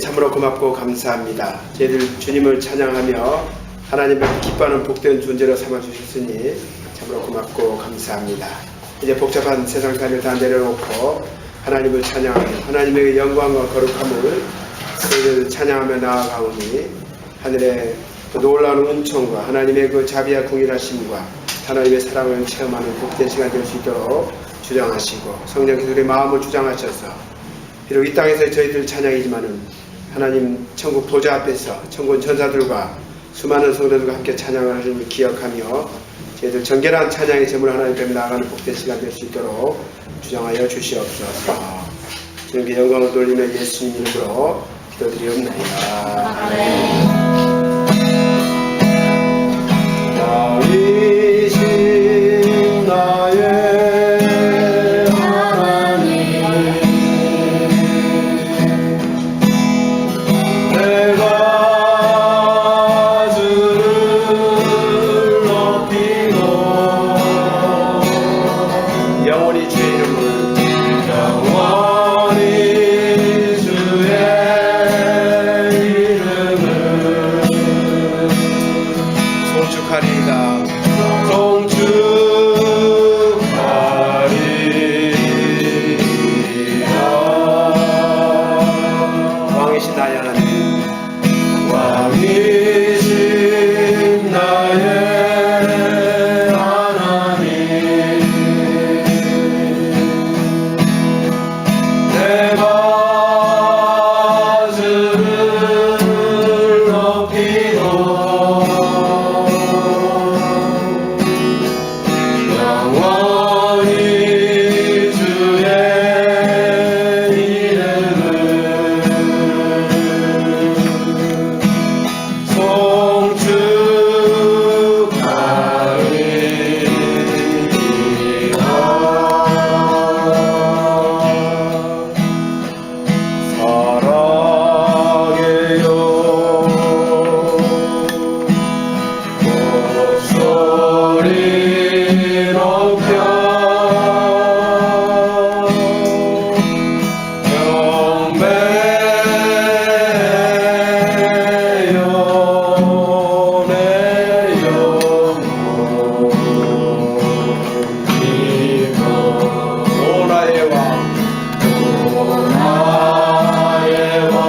참으로 고맙고 감사합니다. 저희들 주님을 찬양하며 하나님을 기뻐하는 복된 존재로 삼아주셨으니 참으로 고맙고 감사합니다. 이제 복잡한 세상 삶을 다 내려놓고 하나님을 찬양하며 하나님의 영광과 거룩함을 저희들 찬양하며 나아가오니 하늘의 그 놀라운 은총과 하나님의 그 자비와 궁일하심과 하나님의 사랑을 체험하는 복된 시간 될 수 있도록 주장하시고 성령께서 우리 마음을 주장하셔서 비록 이 땅에서 저희들 찬양이지만은 하나님 천국 보좌 앞에서 천군 천사들과 수많은 성도들과 함께 찬양을 하심을 기억하며 저희들 정결한 찬양의 제물 하나님 앞에 나아가는 복된 시간 될 수 있도록 주장하여 주시옵소서. 주님께 영광을 돌리며 예수님 이름으로 기도드리옵나이다. 아멘. 왕이신 나의 하나님, 내가 주를 높이고 영원히 주의 이름을 송축하리이다. 왕이신 나의 하나님, 왕이신 나의 하나님, 내가 주를 높이고 영원히 주의 이름을 송축하리이다. 사랑해요 목소리 높여 경배해요 내 영혼 이거 오나의 왕 오나의 왕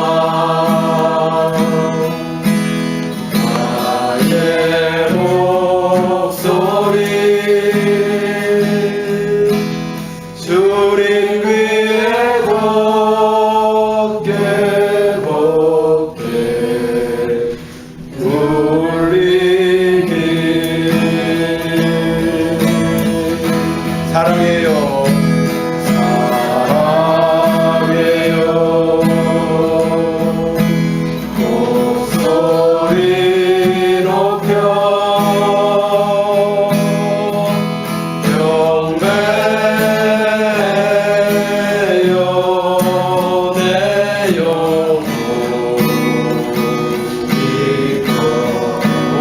나의 목소리 주님 귀에 곱게 곱게 울리길. 사랑해요 사랑해요 목소리 높여 경배해요 내 영혼 이거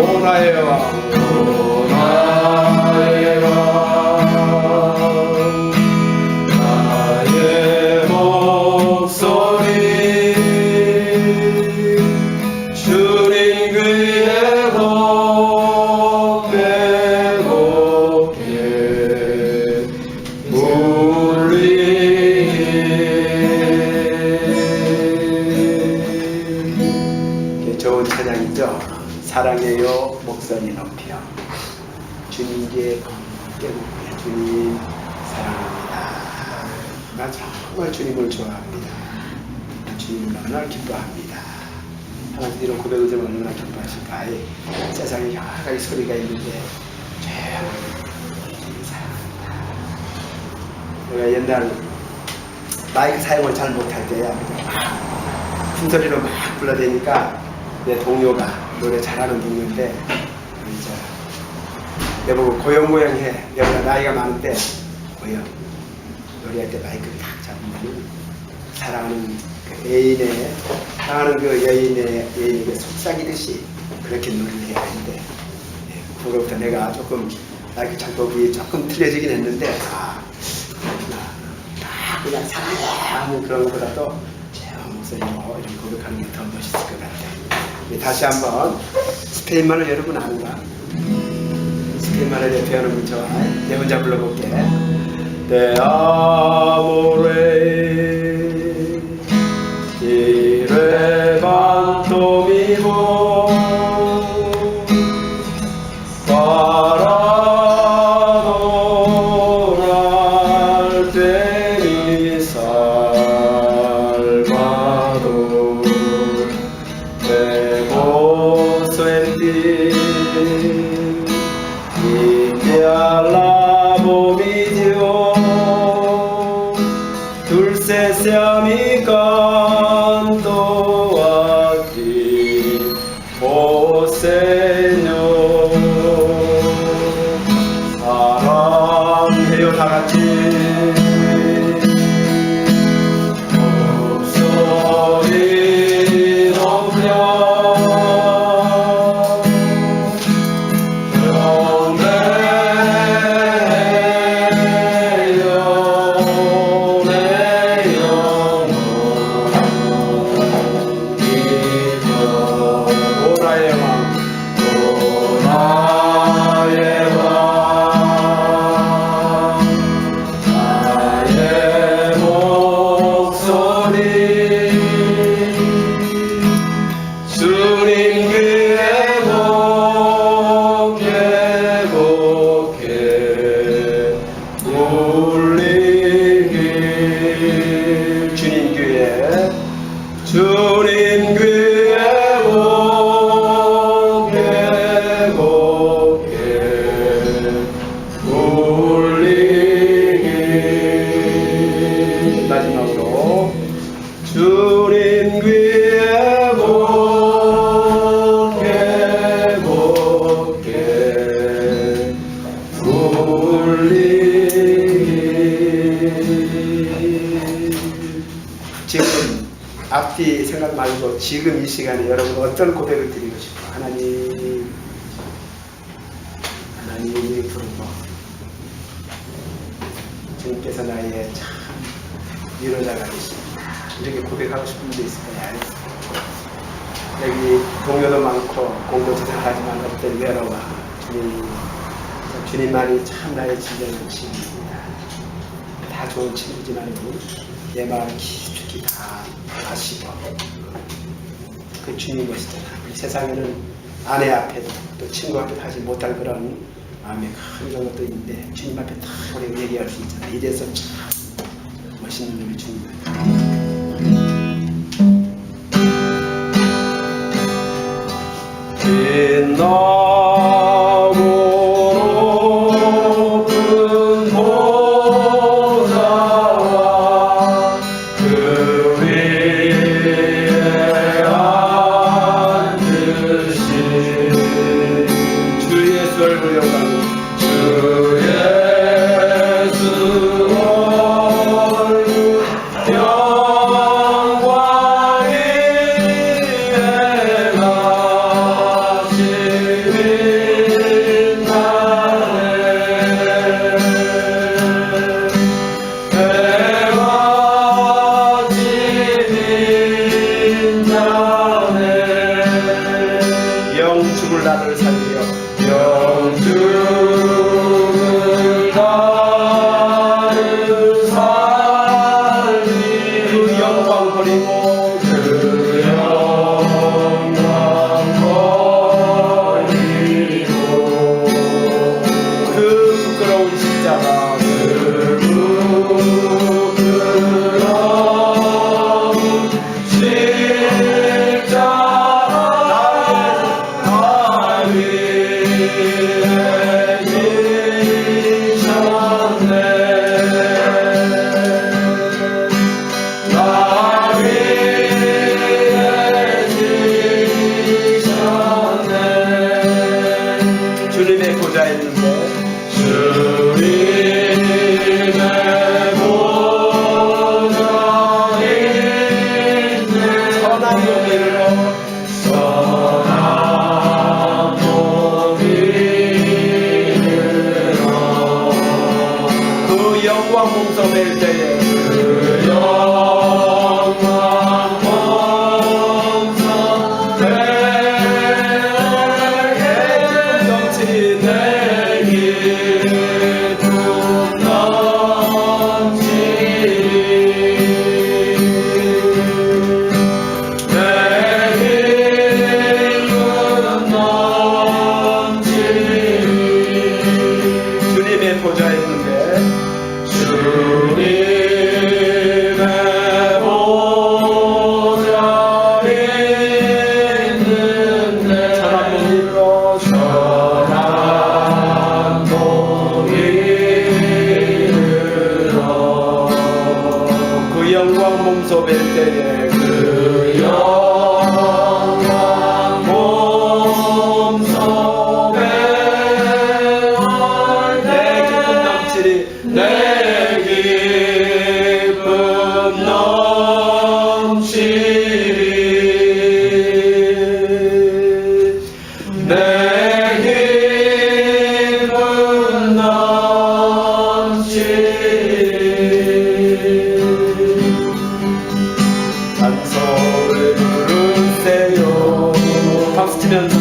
오나의 왕 오나의 왕 나의 목소리 주님 귀에 곱게 곱게 울리길. 좋은 찬양이죠. 사랑해요 목소리 높여 주님께 곱게 곱게 주님 사랑합니다. 나 정말 주님을 좋아합니다. 주님을 너무나 기뻐합니다. 하나님 이런 고백을 좀 얼마나 기뻐하실까. 세상에 여러 가지 소리가 있는데 조용히 주님 사랑합니다. 내가 옛날 마이크 사용을 잘 못할 때야 큰 소리로 막 불러대니까 내 동료가 노래 잘하는 동료인데 내보고 고영고영해. 내가 나이가 많은데 고영 노래할 때 마이크를 딱 잡으면 사랑하는 그 애인의 사랑하는 그 여인에게 속삭이듯이 그렇게 노래를 해야 하는데 그거부터 내가 조금 마이크 작곡이 조금 틀려지긴 했는데 그냥 사랑해 하는 그런 것보다도 있어요. 이렇게 고백하는 게 더 멋있을 것 같아요. 다시 한번 스페인말을 여러분 아는가? 스페인말을 배우는 분 좋아해? 내 혼자 불러볼게. Te amore, ti levanto mi voz para adorarte, mi Salvador. Me gozo en ti y te alabo, mi Dios. Dulce sea mi canto a ti, oh Señor. 사랑해요 다 같이. 목소리 높여 주님 귀에 곱게 곱게 울리기. 마지막으로 주님 귀에 곱게 곱게 울리기. 지금 앞뒤 생각 말고 지금 이 시간에 여러분 어떤 고백을 드리고 싶어? 하나님이 부르고 주님께서 나의 참 위로자가 되십니다. 이렇게 고백하고 싶은 게 있을 거야. 여기 동료도 많고 공부도 잘하지만 어떤 외로워. 주님만이 참 나의 진정한 친구입니다. 다 좋은 친구지만 내 마음을 깊숙이 다 아시고 그 주님 것이잖아. 세상에는 아내 앞에도 또 친구 앞에도 하지 못할 그런 마음의 큰 것도 있는데 주님 앞에 다 우리가 얘기할 수 있잖아. 이래서 참 멋있는 우리 주님. 영죽을 나를 살리려 영죽을 나를 살리려 그 영광 버리고 그 영광 버리고 그 부끄러운 십자가 그 부끄러운 주님의 보좌에 있는데 주님의 보좌에 있는 선한 용기로 선한 용기로 그 영광 봉송될 때에 그 영광 몸소 뵐 때에 그 영광 몸소 배울 내 기쁨 넘치리 내 기쁨 넘치리 내 기쁨 넘치리 찬송을 부르세요 박수 치면서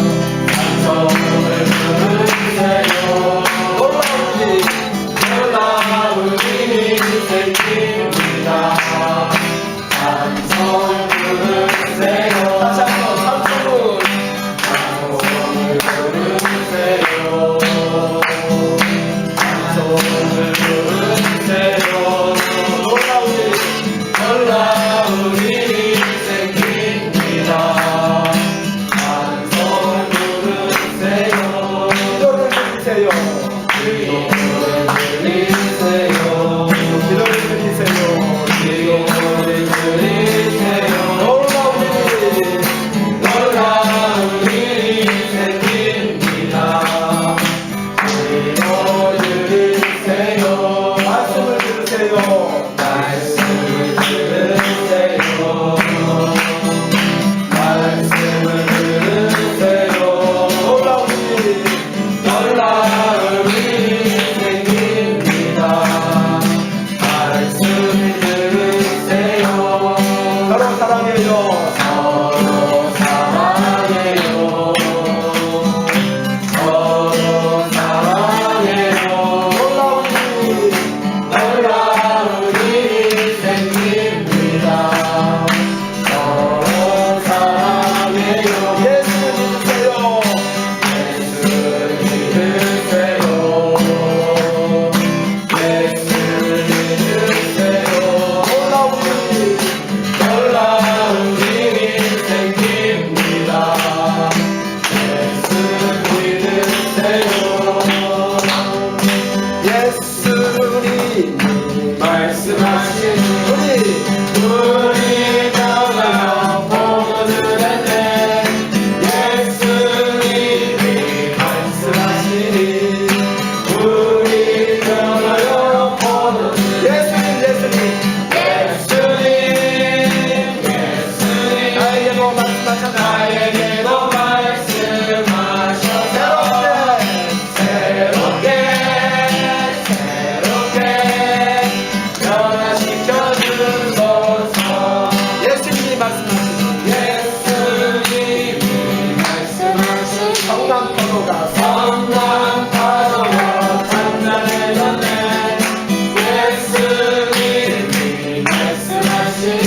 찬송을 부르세요 놀라운 일이 생깁니다 찬송을 부르세요 다시 한번 찬송을 부르세요 찬송을 부르세요 놀라운 일이 생깁니다 찬송을 부르세요 기도를 드리세요 기도를 드리세요 기도를 드리세요 기도를 드리세요 놀라운 일이 생깁니다 기도를 드리세요 말씀을 들으세요 말씀을 들으세요 말씀을 들으세요 놀라운 일이 생깁니다 말씀을 들으세요 서로 사랑해요 서로 사랑해요 서로 사랑해요 놀라운 일이 생깁니다 서로 사랑해요 예수를 믿으세요 예수를 믿으세요 예수를 믿으세요 놀라운 일이 생깁니다 예수를 믿으세요 예수님이 말씀하신 우리 우리 떠나 보내네 예수님이 말씀하시니 우리 떠나요 보내네 예수님 예수님 나에게도 말씀하셨나 나에게도 말씀하셔서 새롭게 새롭게 변화시켜 주소서 예수님이 말씀하신 예수님이 말씀하신 성남 포도가 성남 파도가 단단해졌네 예수님이 말씀하시니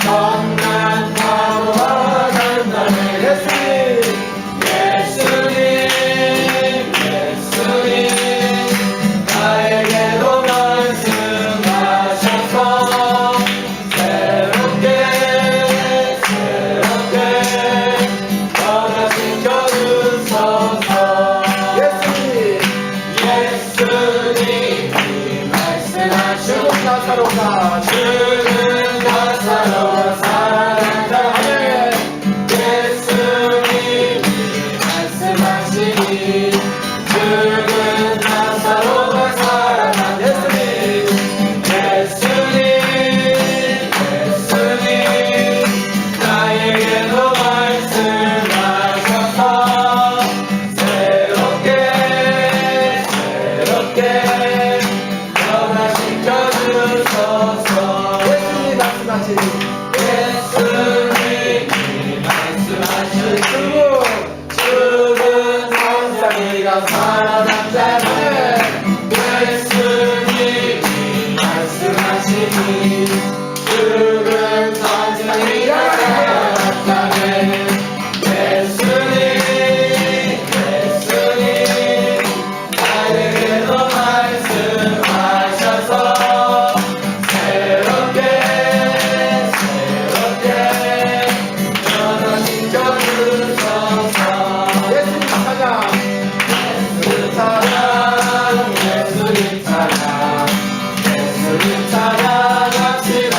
성남 파도가 단단해 예수님 나에게도 말씀하셔서 새롭게 변화시켜 주소서 예수님이 말씀하시고 나사로가 죽은 나사로가 살아났다 예수님이 말씀하시니 죽은 나사로가 살아났다 예수님 나에게도 말씀하셔서 새롭게 변화시켜 주소서 예수님이 말씀하신 예수님이 말씀하신 죽은 산상이가 살아났다네 예수님이 말씀하시니 죽은 산상이가 살아났다네 예수님 나에게도 말씀하셔서 새롭게 변화시켜 주소서 예수님 찬양 예수님 찬양합시다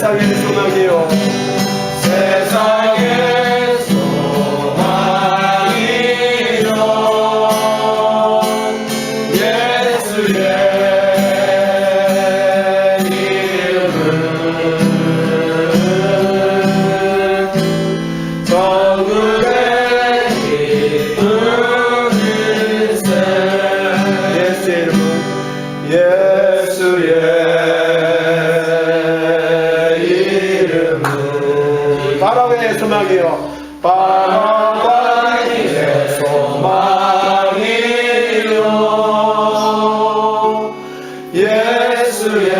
세상의 소망이요 세상의 소망이요 예수의 이름은 전국의 기쁨일세 예수의 이름은 예수의 이름은 바람의 소망이요 바람의 소망이요 예수의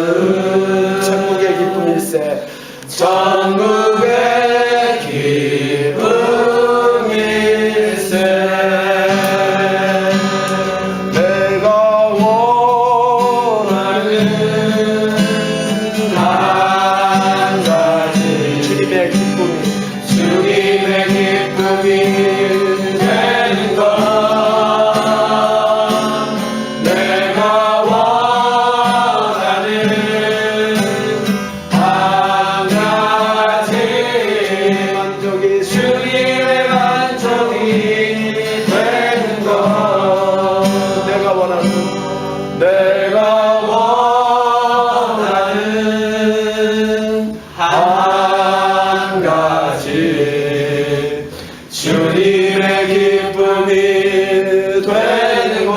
이름은 천국의 기쁨일세 전국의 기쁨일세 내가 원하는 한 가지 주님의 기쁨이 주님의 기쁨이 되는 것 내가 원하는 한 가지 만족이 주님의 만족이 되는 것 내가 원하는 내가 원하는 한 가지 주님의 기쁨이 되는 것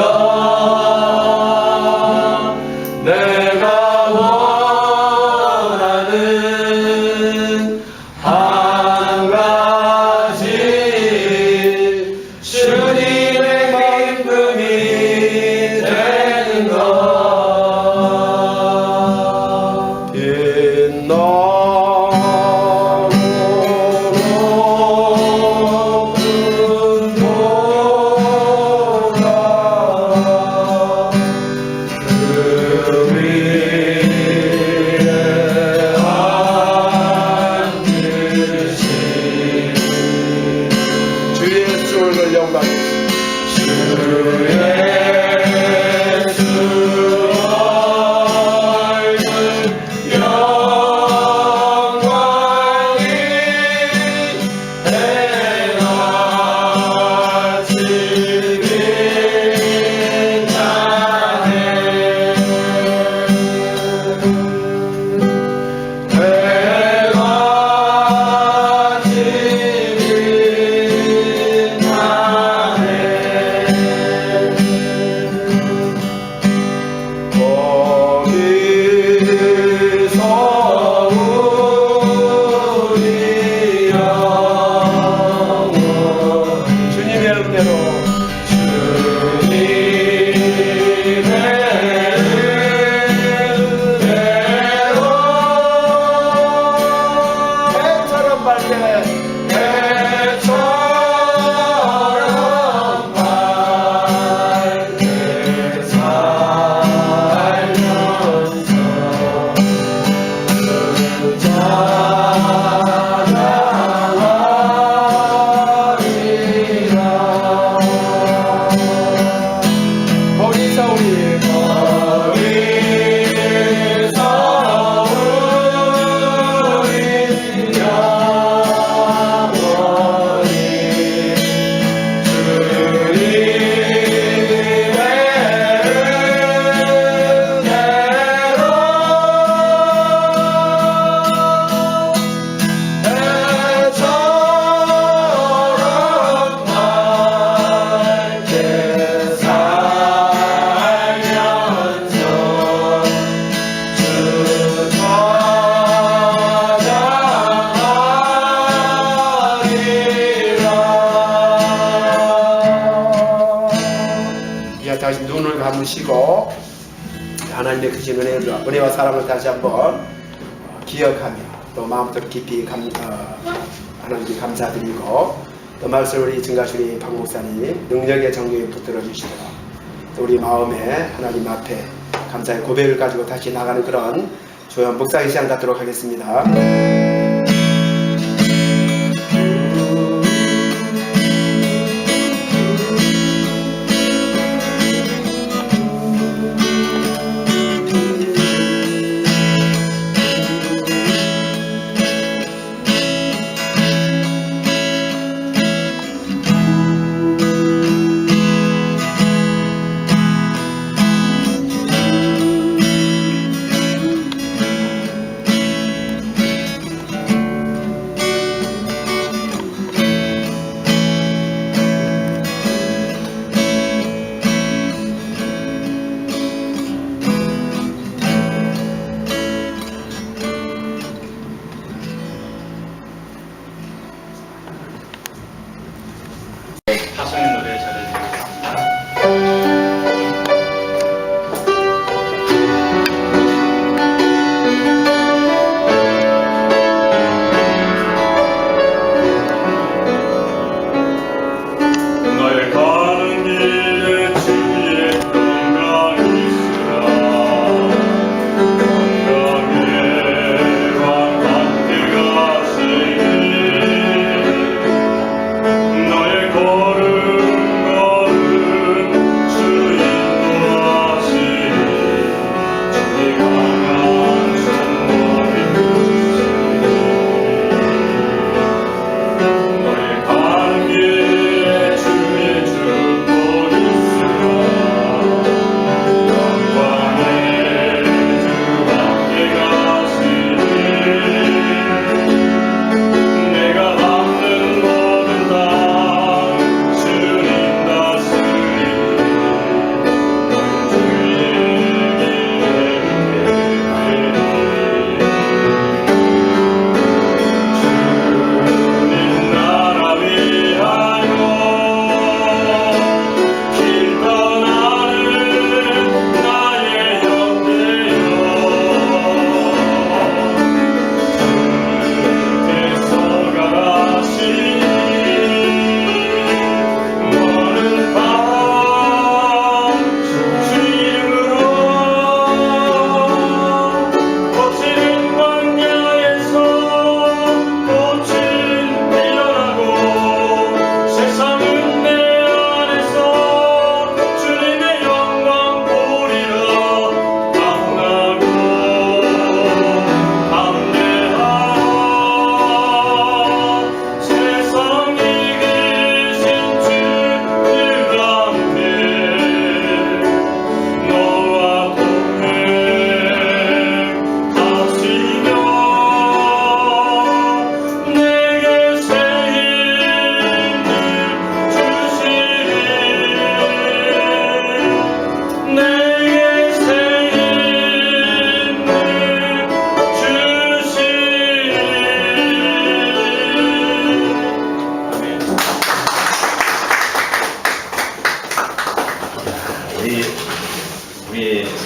내가 원하는 한 가지 주님의 기쁨이 되는 것 주의 수를 영광 주님의 은혜로 해처럼 밝게 거기서 우리 이제 다시 눈을 감으시고 하나님의 크신 은혜와 사랑을 다시 한번 기억하며 또 마음속으로 깊이 하나님께 감사드리고 또 말씀 우리 증가주님 박 목사님 능력의 정경에 붙들어 주시도록 또 우리 마음에 하나님 앞에 감사의 고백을 가지고 다시 나가는 그런 조연 목사의 시간 갖도록 하겠습니다.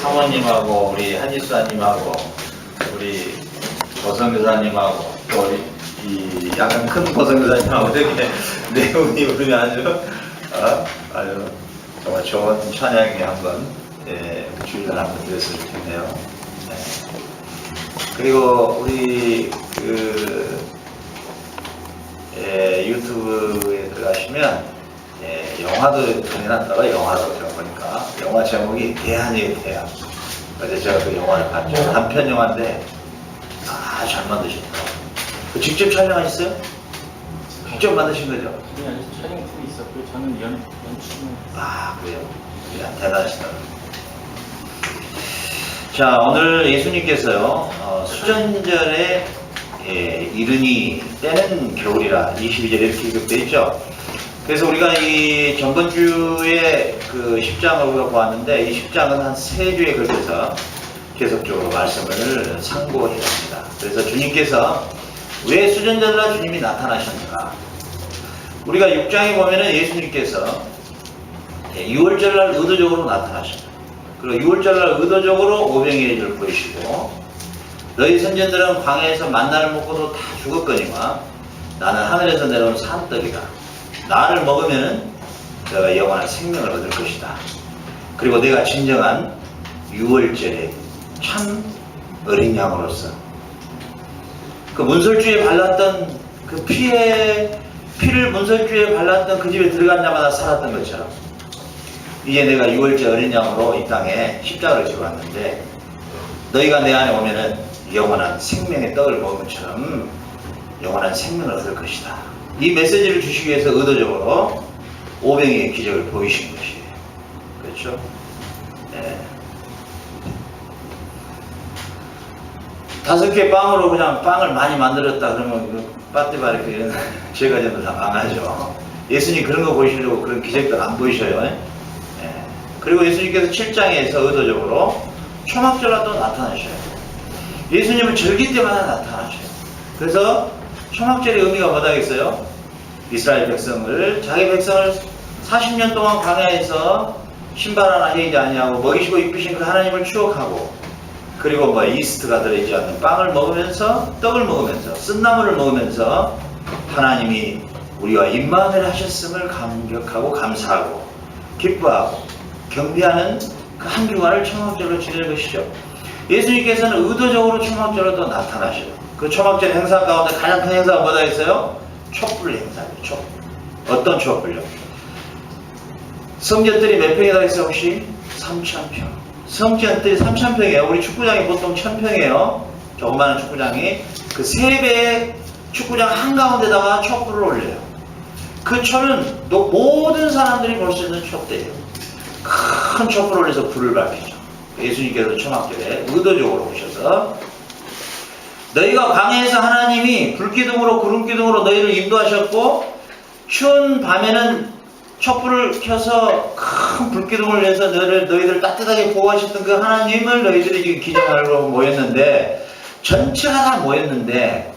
사모님하고 우리 한지수사님하고 우리 고성교사님하고 또 우리 이 약간 큰 고성교사님하고 이렇게 네 분이 부르면 아주 정말 좋은 찬양에 한번 주의를 한번 드렸으면 좋겠네요. 네. 그리고 우리 유튜브에 들어가시면 영화도 전해놨다가 영화도 들어보니까 영화 제목이 대한이에요. 대한. 어제 제가 그 영화를 봤죠. 단편 영화인데 잘 만드셨더라고요. 직접 촬영하셨어요? 직접 만드신 거죠? 아니, 촬영팀이 있었고요. 저는 연출만. 그래요? 대단하시더라고요. 자, 오늘 예수님께서요, 수전절에 이르니 때는 겨울이라 22절에 이렇게 기록되어 있죠. 그래서 우리가 이 전번주에 그 10장을 우리가 보았는데 이 10장은 한 3주에 걸쳐서 계속적으로 말씀을 상고해야 합니다. 그래서 주님께서 왜 수전절날 주님이 나타나셨는가? 우리가 6장에 보면은 예수님께서 6월절날 의도적으로 나타나셨다. 그리고 6월절날 의도적으로 오병이어를 보이시고 너희 선전들은 광야에서 만나를 먹고도 다 죽었거니와 나는 하늘에서 내려온 산떡이다. 나를 먹으면은 너가 영원한 생명을 얻을 것이다. 그리고 내가 진정한 6월절에 참 어린 양으로서 그 문설주에 발랐던 그 피를 문설주에 발랐던 그 집에 들어간 자마다 살았던 것처럼 이제 내가 6월절 어린 양으로 이 땅에 십자가를 지고 왔는데 너희가 내 안에 오면은 영원한 생명의 떡을 먹은 것처럼 영원한 생명을 얻을 것이다. 이 메시지를 주시기 위해서 의도적으로 오병이의 기적을 보이신 것이에요. 그렇죠? 네. 5개 빵으로 그냥 빵을 많이 만들었다 그러면 빠띠바리크 이런 제과점도 다 망하죠. 예수님 그런 거 보이시려고 그런 기적들 안 보이셔요. 네. 그리고 예수님께서 7장에서 의도적으로 초막절날 또 나타나셔요. 예수님은 절기 때마다 나타나셔요. 그래서 초막절의 의미가 뭐다겠어요? 이스라엘 백성을 자기 백성을 40년 동안 광야에서 신발 하나 해이지 아니하고 먹이시고 입히신 그 하나님을 추억하고 그리고 이스트가 들어있지 않는 빵을 먹으면서 떡을 먹으면서 쓴나물을 먹으면서 하나님이 우리와 임마누엘 하셨음을 감격하고 감사하고 기뻐하고 경배하는 그 한 주간을 초막절로 지내는 것이죠. 예수님께서는 의도적으로 초막절로 나타나셔요. 그 초막절 행사 가운데 가장 큰 행사가 뭐다 했어요? 촛불 행사예요. 촛불. 어떤 촛불요? 성전들이 몇 평이다 했어요 혹시? 3,000평. 성전들이 3,000평이에요. 우리 축구장이 보통 1,000평이에요. 조그마한 축구장이. 그 3배의 축구장 한가운데다가 촛불을 올려요. 그 촛은 모든 사람들이 볼 수 있는 촛대예요. 큰 촛불을 올려서 불을 밝히죠. 예수님께서 초막절에 의도적으로 오셔서 너희가 광야에서 하나님이 불기둥으로 구름기둥으로 너희를 인도하셨고 추운 밤에는 촛불을 켜서 큰 불기둥을 내서 너희들 따뜻하게 보호하셨던 그 하나님을 너희들이 지금 기념하려고 모였는데 전체가 다 모였는데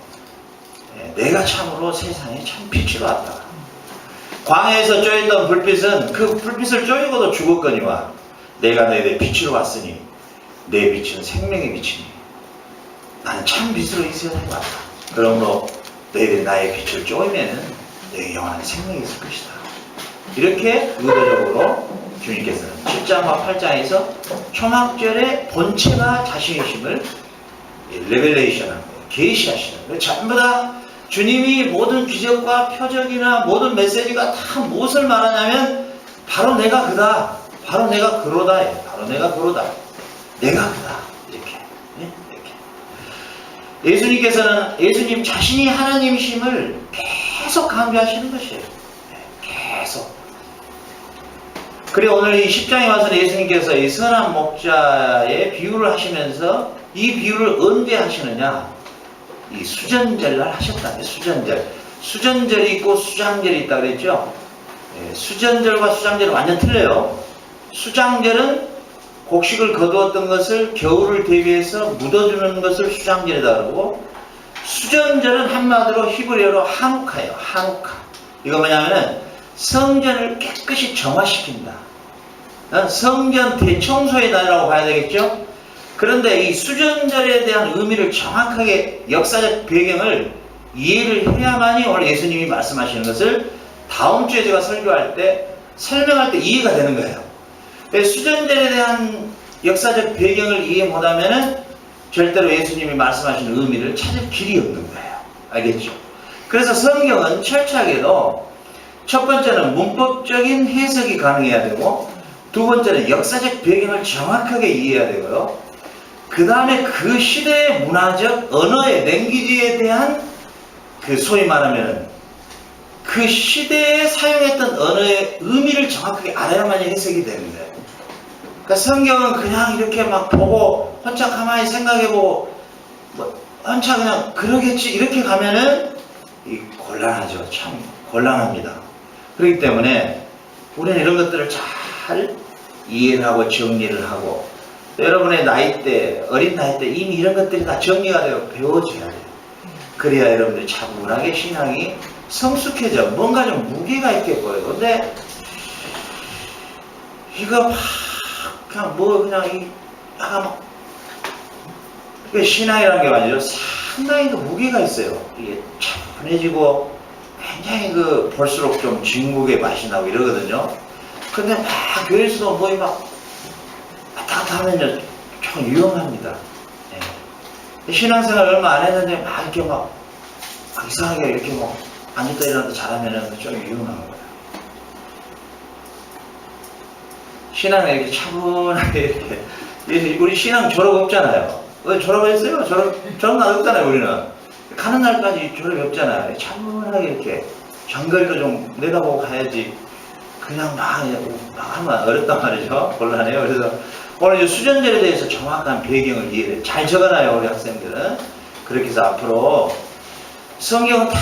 내가 참으로 세상에 참 빛으로 왔다. 광야에서 쪼였던 불빛은 그 불빛을 쪼이고도 죽었거니와 내가 너희들 빛으로 왔으니 내 빛은 생명의 빛이니 나는 참 빛으로 이 세상에 왔다. 그러므로 너희들이 나의 빛을 쪼이면은 너희 영원한 생명이 있을 것이다. 이렇게 의도적으로 주님께서는 7장과 8장에서 초막절의 본체가 자신이심을 레벨레이션하는 거예요. 계시하시는 거예요. 전부 다 주님이 모든 기적과 표적이나 모든 메시지가 다 무엇을 말하냐면 바로 내가 그다. 바로 내가 그로다. 바로 내가 그로다. 내가 그다. 이렇게. 이렇게. 예수님께서는 예수님 자신이 하나님이심을 계속 강조하시는 것이에요. 계속. 그리고 오늘 이 10장에 와서 예수님께서 이 선한 목자의 비유를 하시면서 이 비유를 언제 하시느냐? 이 수전절날 하셨다. 수전절. 수전절이 있고 수장절이 있다 그랬죠? 수전절과 수장절은 완전 틀려요. 수장절은 곡식을 거두었던 것을 겨울을 대비해서 묻어주는 것을 수장절이다 그러고 수전절은 한마디로 히브리어로 하누카예요. 하누카. 이거 뭐냐면은 성전을 깨끗이 정화시킨다. 성전 대청소의 날이라고 봐야 되겠죠? 그런데 이 수전절에 대한 의미를 정확하게 역사적 배경을 이해를 해야만이 오늘 예수님이 말씀하시는 것을 다음 주에 제가 설교할 때 설명할 때 이해가 되는 거예요. 수전절에 대한 역사적 배경을 이해 못하면은 절대로 예수님이 말씀하시는 의미를 찾을 길이 없는 거예요. 알겠죠? 그래서 성경은 철저하게도 첫 번째는 문법적인 해석이 가능해야 되고, 두 번째는 역사적 배경을 정확하게 이해해야 되고요. 그 다음에 그 시대의 문화적 언어의 랭귀지에 대한 그 소위 말하면 그 시대에 사용했던 언어의 의미를 정확하게 알아야만 해석이 되는 거예요. 그러니까 성경은 그냥 이렇게 막 보고 혼자 가만히 생각해보고 뭐 혼자 그냥 그러겠지 이렇게 가면은 곤란하죠. 참 곤란합니다. 그렇기 때문에 우리는 이런 것들을 잘 이해를 하고 정리를 하고, 또 여러분의 나이대, 어린 나이대 이미 이런 것들이 다 정리가 되고 배워져야 돼요. 그래야 여러분들이 차분하게 신앙이 성숙해져 뭔가 좀 무게가 있게 보여요. 근데 이거 막 그냥 뭐 그냥 약간 막 이게 신앙이라는 게 말이죠. 상당히 그 무게가 있어요. 이게 차분해지고 굉장히 그 볼수록 좀 진국의 맛이 나고 이러거든요. 근데 막 교회에서도 뭐 막 왔다 갔다 하면요 좀 위험합니다. 예. 신앙생활 얼마 안 했는데 막 이렇게 막 이상하게 이렇게 뭐 앉았다 일어났다 잘하면은 좀 위험한 거예요. 신앙을 이렇게 차분하게 이렇게 우리 신앙 졸업 없잖아요. 왜 졸업했어요? 졸업 날 없잖아요. 우리는 가는 날까지 졸업이 없잖아요. 차분하게 이렇게 장거리로 좀 내다보고 가야지. 그냥 막 하면 어렵단 말이죠. 곤란해요. 그래서 오늘 수전절에 대해서 정확한 배경을 이해를 잘 적어놔요. 우리 학생들은. 그렇게 해서 앞으로 성경은 다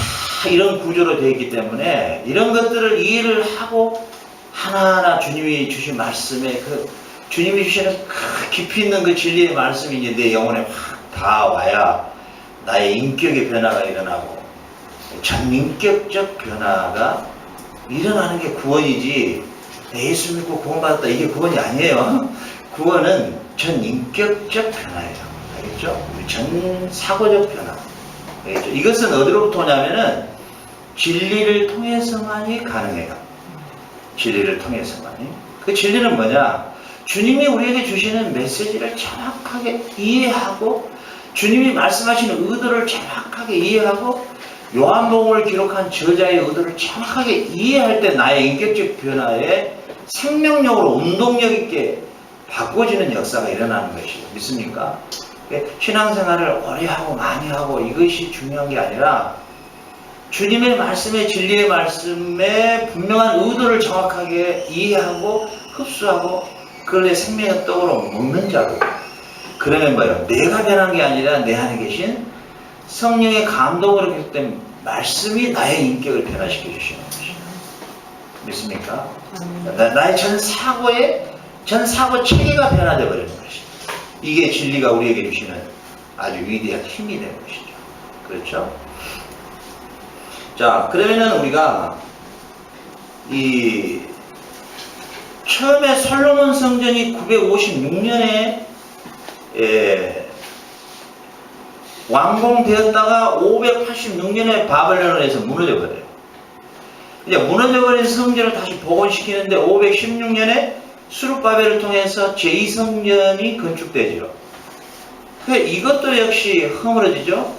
이런 구조로 되어 있기 때문에 이런 것들을 이해를 하고 하나하나 주님이 주신 말씀에 그 주님이 주시는 깊이 있는 그 진리의 말씀이 이제 내 영혼에 확 다 와야 나의 인격의 변화가 일어나고 전인격적 변화가 일어나는 게 구원이지. 예수 믿고 구원받았다 이게 구원이 아니에요. 구원은 전인격적 변화예요. 알겠죠? 우리 전 사고적 변화. 알겠죠? 이것은 어디로부터 오냐면은 진리를 통해서만이 가능해요. 진리를 통해서만이. 그 진리는 뭐냐? 주님이 우리에게 주시는 메시지를 정확하게 이해하고 주님이 말씀하시는 의도를 정확하게 이해하고 요한복음을 기록한 저자의 의도를 정확하게 이해할 때 나의 인격적 변화에 생명력으로 운동력 있게 바꿔지는 역사가 일어나는 것이죠. 믿습니까? 신앙생활을 오래 하고 많이 하고 이것이 중요한 게 아니라 주님의 말씀에 진리의 말씀에 분명한 의도를 정확하게 이해하고 흡수하고 그걸 내 생명의 떡으로 먹는 자로. 그러면 뭐예요? 내가 변한 게 아니라 내 안에 계신 성령의 감동으로 기록된 말씀이 나의 인격을 변화시켜 주시는 것이죠. 믿습니까? 나의 전 사고 체계가 변화되어 버리는 것이죠. 이게 진리가 우리에게 주시는 아주 위대한 힘이 되는 것이죠. 그렇죠? 자, 그러면은 우리가 처음에 솔로몬 성전이 956년에 완공되었다가 586년에 바벨론에서 무너져버려요. 이제 무너져버린 성전을 다시 복원시키는데 516년에 수룹바벨을 통해서 제2성전이 건축되죠. 이것도 역시 허물어지죠.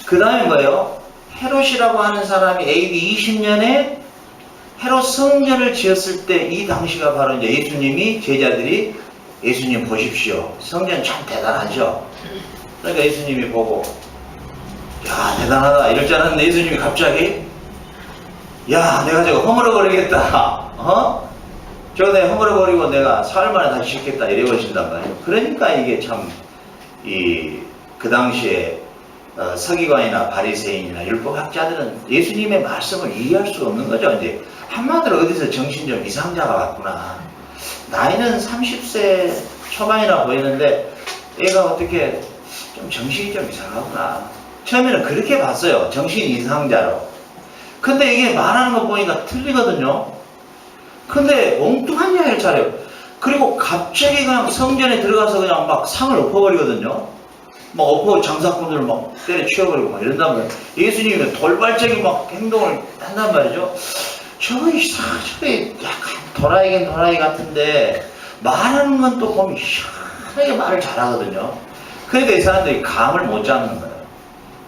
그 다음에 뭐예요? 헤롯이라고 하는 사람이 AD 20년에 헤롯 성전을 지었을 때 이 당시가 바로 이제 예수님이 제자들이 예수님 보십시오. 성전 참 대단하죠. 그러니까 예수님이 보고 야 대단하다 이럴 줄 알았는데 예수님이 갑자기 야 내가 저거 허물어버리겠다. 저거 내가 허물어버리고 내가 사흘 만에 다시 짓겠다 이래버리신단 말이에요. 그러니까 이게 참 그 당시에 서기관이나 바리새인이나 율법학자들은 예수님의 말씀을 이해할 수가 없는 거죠. 이제 한마디로 어디서 정신 좀 이상자가 왔구나. 나이는 30세 초반이라 보이는데 얘가 어떻게 좀 정신이 좀 이상하구나. 처음에는 그렇게 봤어요. 정신 이상자로. 근데 이게 말하는 거 보니까 틀리거든요. 근데 엉뚱한 이야기를 잘해요. 그리고 갑자기 그냥 성전에 들어가서 그냥 막 상을 엎어버리거든요. 막 엎어 장사꾼들을 막 때려치워버리고 막 이런단 말이에요. 예수님은 돌발적인 막 행동을 한단 말이죠. 저기 약간 도라이긴 도라이 같은데 말하는 건 또 보면 희한하게 말을 잘하거든요. 그러니까 이 사람들이 감을 못 잡는 거예요.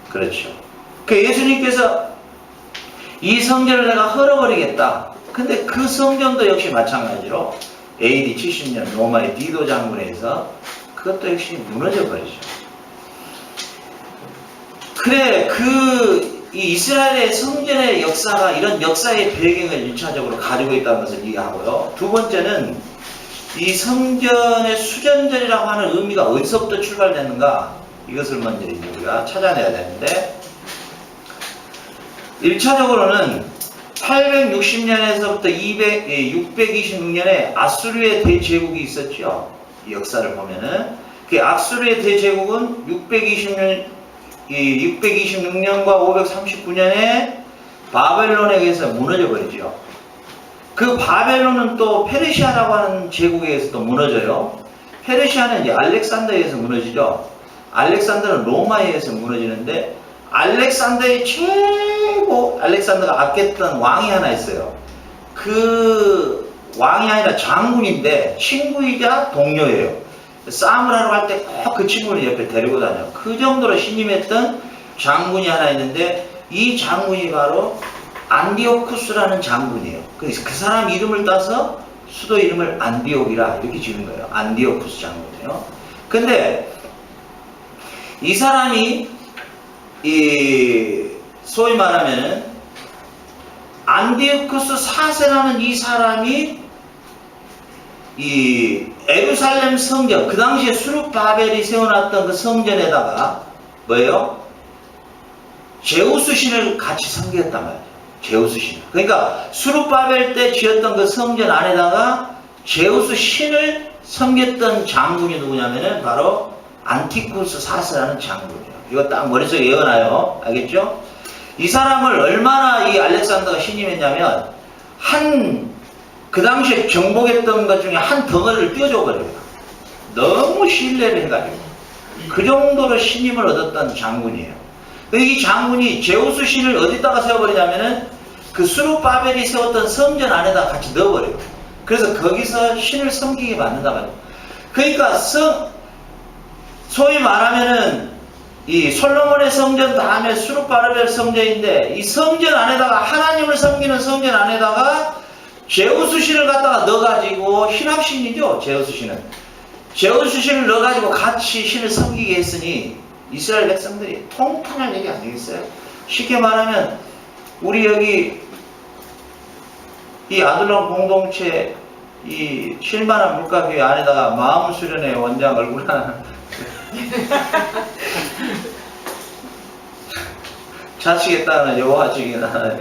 그렇죠. 그 예수님께서 이 성전을 내가 헐어버리겠다. 근데 그 성전도 역시 마찬가지로 AD 70년 로마의 디도 장군에 의해서 그것도 역시 무너져 버리죠. 그래, 이 이스라엘의 성전의 역사가 이런 역사의 배경을 1차적으로 가지고 있다는 것을 이해하고요. 두 번째는 이 성전의 수전전이라고 하는 의미가 어디서부터 출발됐는가? 이것을 먼저 우리가 찾아내야 되는데, 1차적으로는 860년에서부터 626년에 아수르의 대제국이 있었죠. 이 역사를 보면은. 그 아수르의 대제국은 626년과 539년에 바벨론에 의해서 무너져 버리죠. 그 바벨론은 또 페르시아라고 하는 제국에 의해서 또 무너져요. 페르시아는 이제 알렉산더에 의해서 무너지죠. 알렉산더는 로마에 의해서 무너지는데, 알렉산더의 알렉산더가 아꼈던 왕이 하나 있어요. 그 왕이 아니라 장군인데 친구이자 동료예요. 싸움을 하러 갈 때 꼭 그 친구를 옆에 데리고 다녀요. 그 정도로 신임했던 장군이 하나 있는데, 이 장군이 바로 안디오쿠스라는 장군이에요. 그 사람 이름을 따서 수도 이름을 안디옥이라 이렇게 지은 거예요. 안디오쿠스 장군이에요. 근데 이 사람이 소위 말하면은 안디오쿠스 4세라는 이 사람이 이 예루살렘 성전, 그 당시에 수룹바벨이 세워놨던 그 성전에다가 뭐예요? 제우스 신을 같이 섬겼단 말이에요. 제우스 신. 그러니까 수룹바벨 때 지었던 그 성전 안에다가 제우스 신을 섬겼던 장군이 누구냐면은 바로 안티쿠스 4세라는 장군이에요. 이거 딱 머릿속에 외워놔요. 알겠죠? 이 사람을 얼마나 이 알렉산더가 신임했냐면, 그 당시에 정복했던 것 중에 한 덩어리를 띄워줘 버려요. 너무 신뢰를 해가지고. 그 정도로 신임을 얻었던 장군이에요. 이 장군이 제우스 신을 어디다가 세워버리냐면은 그 수룹바벨이 세웠던 성전 안에다 같이 넣어버려요. 그래서 거기서 신을 섬기게 만든단 말이에요. 그러니까 소위 말하면은 이 솔로몬의 성전 다음에 수룹바벨 성전인데, 이 성전 안에다가 하나님을 섬기는 성전 안에다가 제우스 신을 갖다가 넣어가지고, 신학신이죠, 제우스 신은. 제우스 신을 넣어가지고 같이 신을 섬기게 했으니 이스라엘 백성들이 통탄할 얘기 안 되겠어요? 쉽게 말하면 우리 여기 이 아들람 공동체 이 실만한 물가교회 안에다가 마음 수련회 원장 얼굴 하나 좌측에다가는 여호와 측이나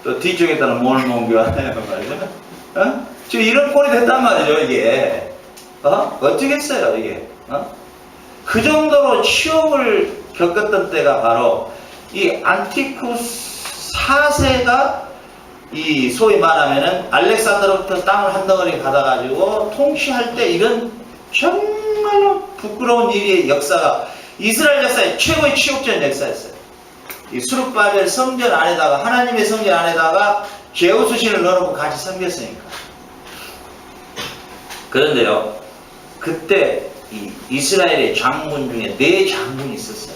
또 뒤쪽에다가는 모을몬교 하나 말이죠. 지금 이런 꼴이 됐단 말이죠, 이게. 어쩌겠어요, 이게. 그 정도로 치욕을 겪었던 때가 바로 이 안티쿠스 4세가 이 소위 말하면은 알렉산더로부터 땅을 한 덩어리 받아가지고 통치할 때 이런 정말로 부끄러운 일의 역사가 이스라엘 역사의 최고의 치욕적인 역사였어요. 이 수룹바벨 성전 안에다가, 하나님의 성전 안에다가 제우스 신을 넣어놓고 같이 섬겼으니까. 그런데요, 그때 이 이스라엘의 장군 중에 4장군이 있었어요.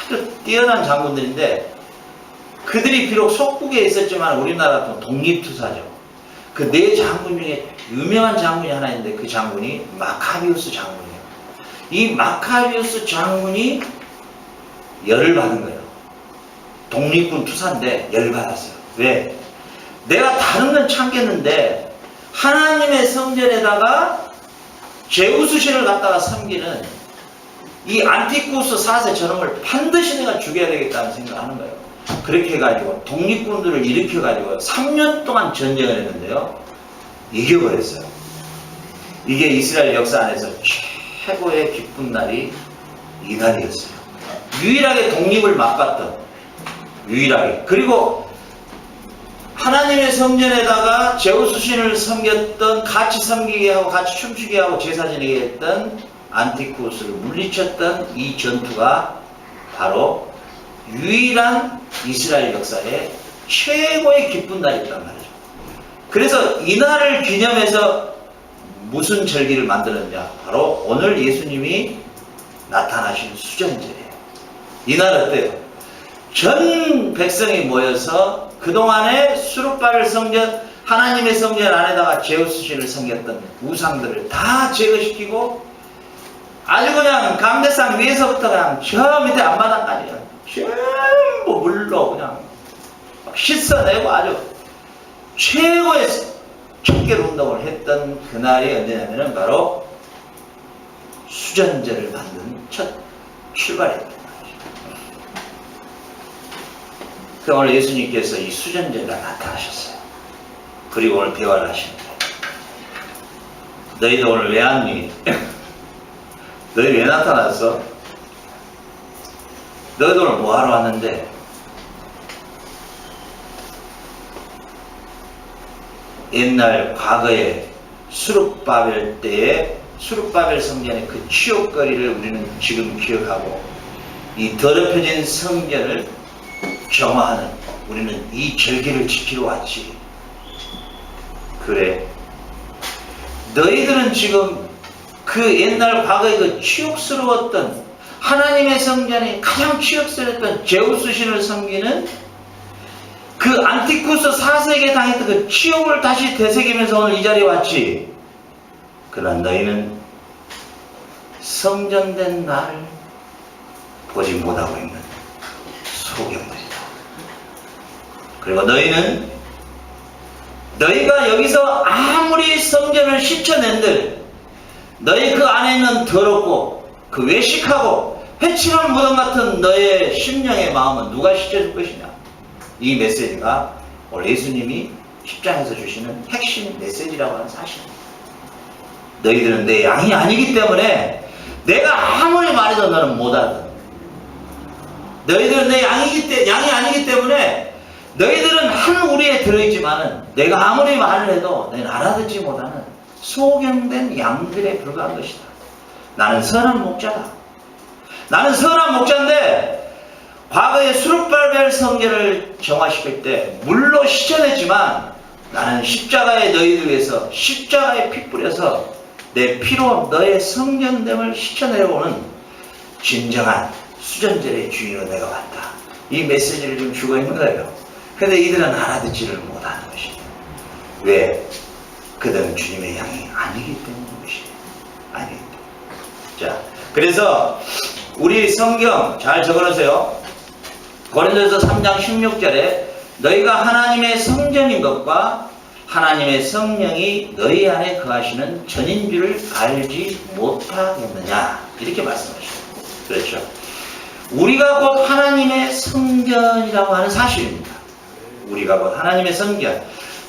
아주 뛰어난 장군들인데, 그들이 비록 속국에 있었지만 우리나라도 독립투사죠. 그 4장군 중에 유명한 장군이 하나 있는데, 그 장군이 마카비우스 장군이에요. 이 마카비우스 장군이 열을 받은 거예요. 독립군 투사인데 열을 받았어요. 왜? 내가 다른 건 참겠는데 하나님의 성전에다가 제우스 신을 갖다가 섬기는 이 안티쿠스 4세 저놈을 반드시 내가 죽여야 되겠다는 생각을 하는 거예요. 그렇게 해가지고 독립군들을 일으켜가지고 3년 동안 전쟁을 했는데요, 이겨버렸어요. 이게 이스라엘 역사 안에서 최고의 기쁜 날이 이날이었어요. 유일하게 독립을 맛봤던, 유일하게. 그리고 하나님의 성전에다가 제우스 신을 섬겼던, 같이 섬기게 하고 같이 춤추게 하고 제사 지내게 했던 안티쿠스를 물리쳤던 이 전투가 바로 유일한 이스라엘 역사의 최고의 기쁜 날이었단 말이죠. 그래서 이 날을 기념해서 무슨 절기를 만들었냐? 바로 오늘 예수님이 나타나신 수전제예요. 이 날 어때요? 전 백성이 모여서 그동안에 수룹바벨 성전, 하나님의 성전 안에다가 제우스 신을 섬겼던 우상들을 다 제거시키고 아주 그냥 감대상 위에서부터 그냥 저 밑에 앞마당까지 전부 물로 그냥 막 씻어내고 아주 최고의 척결 운동을 했던 그날이 언제냐면은 바로 수전제를 만든 첫 출발이었단 말이죠. 그 오늘 예수님께서 이 수전제가 나타나셨어요. 그리고 오늘 대화를 하십니다. 너희도 오늘 왜 왔니? 너희 왜 나타났어? 너희도 오늘 뭐하러 왔는데? 옛날 과거에 수룹바벨 때에 수룹바벨 성전의 그 치욕거리를 우리는 지금 기억하고 이 더럽혀진 성전을 정화하는 우리는 이 절기를 지키러 왔지. 그래. 너희들은 지금 그 옛날 과거의 그 치욕스러웠던 하나님의 성전이 가장 치욕스러웠던 제우스 신을 섬기는 그 안티쿠스 4세기에 당했던 그 치욕을 다시 되새기면서 오늘 이 자리에 왔지. 그러나 너희는 성전된 나를 보지 못하고 있는 소경들이다. 그리고 너희는 너희가 여기서 아무리 성전을 씻어낸들 너희 그 안에 있는 더럽고 그 외식하고 회칠한 무덤 같은 너의 심령의 마음은 누가 씻어줄 것이냐. 이 메시지가 오늘 예수님이 10장에서 주시는 핵심 메시지라고 하는 사실입니다. 너희들은 내 양이 아니기 때문에 내가 아무리 말해도 너는 못 알아듣는. 너희들은 내 양이 아니기 때문에 너희들은 한 우리에 들어있지만은 내가 아무리 말을 해도 너희는 알아듣지 못하는 소경된 양들에 불과한 것이다. 나는 선한 목자다. 나는 선한 목자인데 과거에 수룹바벨 성전을 정화시킬 때 물로 씻어냈지만 나는 십자가에 너희들 위해서 십자가에 피 뿌려서 내 피로 너의 성전됨을 씻어내려오는 진정한 수전제의 주인으로 내가 왔다. 이 메시지를 좀 주고 있는 거예요. 근데 이들은 알아듣지를 못하는 것이에요. 왜? 그들은 주님의 양이 아니기 때문인 것이에요. 아니기 때문에. 자, 그래서 우리 성경 잘 적어놓으세요. 고린도서 3장 16절에 너희가 하나님의 성전인 것과 하나님의 성령이 너희 안에 거하시는 전인 줄을 알지 못하겠느냐 이렇게 말씀하시죠. 그렇죠. 우리가 곧 하나님의 성전이라고 하는 사실입니다. 우리가 곧 하나님의 성전.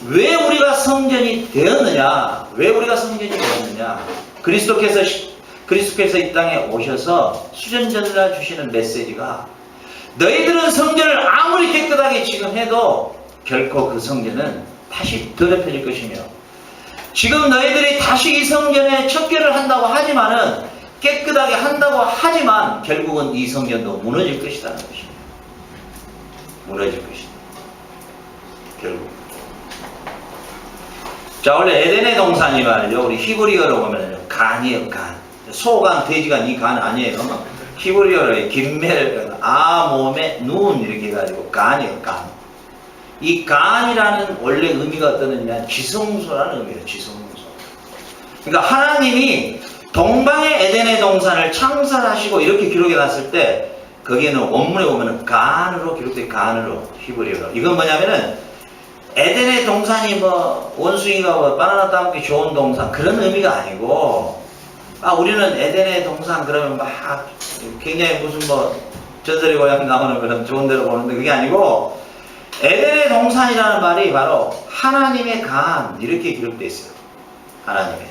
왜 우리가 성전이 되었느냐? 왜 우리가 성전이 되었느냐? 그리스도께서 이 땅에 오셔서 수전전자 주시는 메시지가 너희들은 성전을 아무리 깨끗하게 지금 해도 결코 그 성전은 다시 더럽혀질 것이며 지금 너희들이 다시 이 성전에 척결을 한다고 하지만은 깨끗하게 한다고 하지만 결국은 이 성전도 무너질 것이라는 것입니다. 무너질 것이다. 결국. 자, 원래 에덴의 동산이 말이죠. 우리 히브리어로 보면 간이에요, 간. 소간, 돼지간 이 간 아니에요. 히브리어로 김멜, 몸에 눈 이렇게 해가지고 간이에요, 간. 이 간이라는 원래 의미가 어떤 의미냐? 지성소라는 의미예요, 지성소. 그러니까 하나님이 동방의 에덴의 동산을 창설하시고 이렇게 기록해 놨을 때 거기에는 원문에 보면은 간으로 기록된 간으로 히브리어로. 이건 뭐냐면은 에덴의 동산이 뭐 원숭이가 뭐 바나나 따먹기 좋은 동산 그런 의미가 아니고 우리는 에덴의 동산 그러면 막 굉장히 무슨 뭐 전설의 고향 나오는 그런 좋은 데로 보는데 그게 아니고 에덴의 동산이라는 말이 바로 하나님의 간 이렇게 기록되어 있어요. 하나님의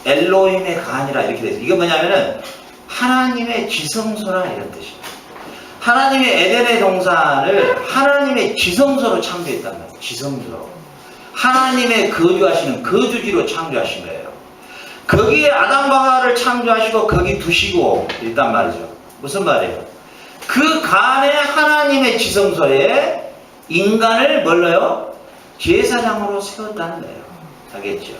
엘로힘의 간이라 이렇게 되어 있어요. 이게 뭐냐면은 하나님의 지성소라 이런 뜻이에요. 하나님의 에덴의 동산을 하나님의 지성소로 창조했단 말이에요. 지성소로. 하나님의 거주하시는 거주지로 창조하신 거예요. 거기에 아담과 하와를 창조하시고 거기 두시고 있단 말이죠. 무슨 말이에요? 그 간에 하나님의 지성소에 인간을 뭘로요? 제사장으로 세웠다는 거예요. 알겠죠?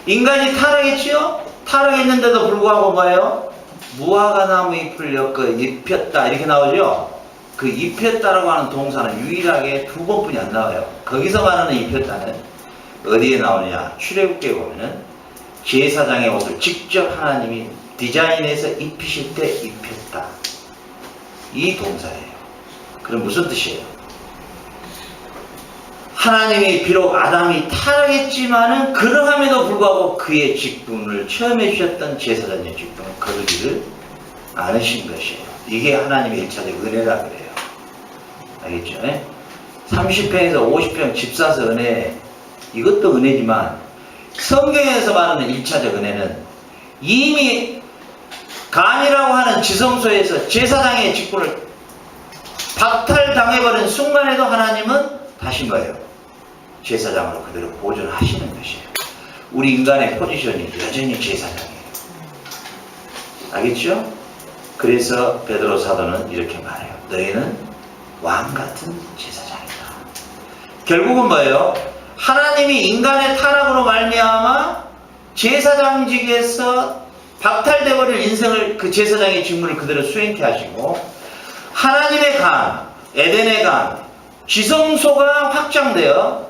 인간이 타락했지요? 타락했는데도 불구하고 뭐예요? 무화과 나무 잎을 입혔다 이렇게 나오죠? 그 입혔다라고 하는 동사는 유일하게 2번뿐이 안 나와요. 거기서 말하는 입혔다는 어디에 나오느냐? 출애굽기에 보면은 제사장의 옷을 직접 하나님이 디자인해서 입히실 때 입혔다. 이 동사예요. 그럼 무슨 뜻이에요? 하나님이 비록 아담이 타락했지만은 그러함에도 불구하고 그의 직분을 처음 해주셨던 제사장의 직분을 거두지를 않으신 것이에요. 이게 하나님의 1차적 은혜라 그래요. 알겠죠? 30평에서 50평 집 사서 은혜, 이것도 은혜지만 성경에서 말하는 1차적 은혜는 이미 간이라고 하는 지성소에서 제사장의 직분을 박탈당해버린 순간에도 하나님은 다신 거예요. 제사장으로 그대로 보존하시는 것이에요. 우리 인간의 포지션이 여전히 제사장이에요. 알겠죠? 그래서 베드로 사도는 이렇게 말해요. 너희는 왕 같은 제사장이다. 결국은 뭐예요? 하나님이 인간의 타락으로 말미암아 제사장직에서 박탈되어버릴 인생을 그 제사장의 직무를 그대로 수행케 하시고 하나님의 간, 에덴의 간, 지성소가 확장되어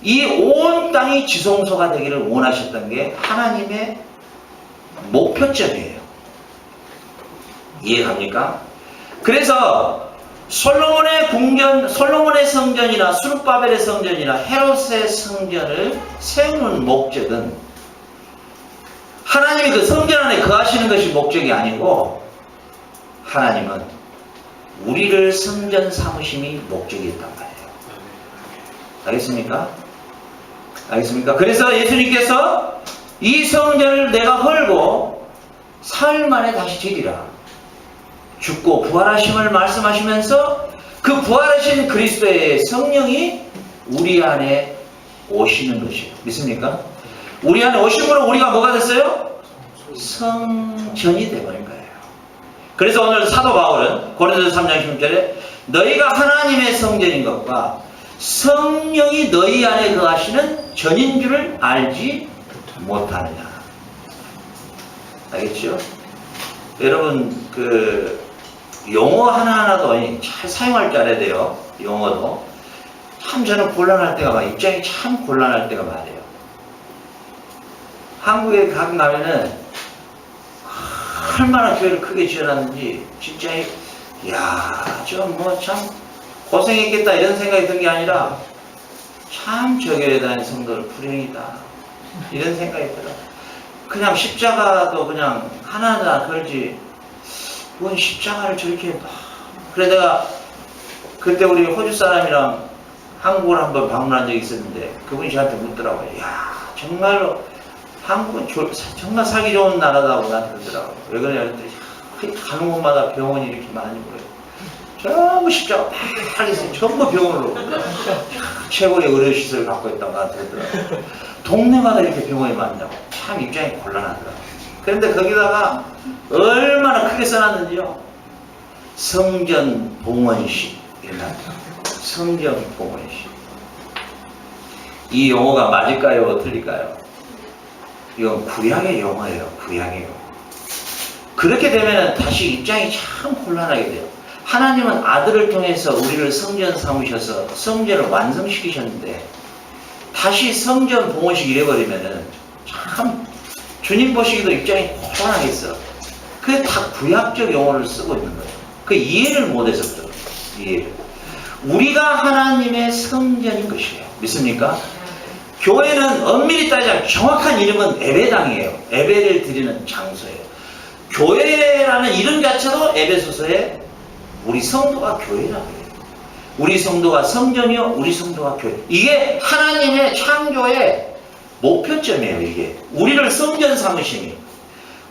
이 온 땅이 지성소가 되기를 원하셨던 게 하나님의 목표점이에요. 이해갑니까? 그래서 솔로몬의 성전이나 수르바벨의 성전이나 헤롯의 성전을 세우는 목적은 하나님이 그 성전 안에 거하시는 것이 목적이 아니고 하나님은 우리를 성전 삼으심이 목적이었단 말이에요. 알겠습니까? 알겠습니까? 그래서 예수님께서 이 성전을 내가 헐고 사흘 만에 다시 지리라. 죽고 부활하심을 말씀하시면서 그 부활하신 그리스도의 성령이 우리 안에 오시는 것이에요. 믿습니까? 우리 안에 오심으로 우리가 뭐가 됐어요? 성전이 되어버린 거예요. 그래서 오늘 사도 바울은 고린도서 3장 16절에 너희가 하나님의 성전인 것과 성령이 너희 안에 거하시는 전인 줄을 알지 못하느냐. 알겠죠? 여러분 그 용어 하나하나도 잘 사용할 줄 알아야 돼요. 용어도 참 저는 곤란할 때가 많아요. 입장이 참 곤란할 때가 많아요. 한국에 가끔 가면은 얼마나 교회를 크게 지어놨는지 진짜 좀 뭐 참 고생했겠다 이런 생각이 든 게 아니라 참 저 교회에 다니는 성도들 불행이다 이런 생각이 들어. 그냥 십자가도 그냥 하나하나 걸지 뭔 십자가를 저렇게 그래 내가 그때 우리 호주 사람이랑 한국을 한번 방문한 적이 있었는데 그분이 저한테 묻더라고요. 야 정말로 한국은 정말 살기 좋은 나라다고 나한테 그러더라고요. 왜 그러냐 그랬더니 가는 곳마다 병원이 이렇게 많이 보여요. 전부 십자가 팍 있어요. 전부 병원으로 최고의 의료시설을 갖고 있다고 나한테 그러더라고요. 동네마다 이렇게 병원이 많냐고. 참 입장이 곤란하더라고요. 그런데 거기다가 얼마나 크게 써놨는지요. 성전 봉헌식 이런 성전 봉헌식. 이 용어가 맞을까요? 틀릴까요? 이건 구약의 용어예요. 구약의 용어. 그렇게 되면 다시 입장이 참 곤란하게 돼요. 하나님은 아들을 통해서 우리를 성전 삼으셔서 성전을 완성시키셨는데 다시 성전 봉헌식 이래버리면은 참 주님 보시기도 입장이 곤란하겠어. 그게 다 구약적 용어를 쓰고 있는 거예요. 그 이해를 못해서 그래요. 이해를. 우리가 하나님의 성전인 것이에요. 믿습니까? 교회는 엄밀히 따지자면 정확한 이름은 예배당이에요. 예배를 드리는 장소예요. 교회라는 이름 자체도 에베소서에 우리 성도가 교회라고 해요. 우리 성도가 성전이요, 우리 성도가 교회. 이게 하나님의 창조의 목표점이에요. 이게 우리를 성전 삼으심이,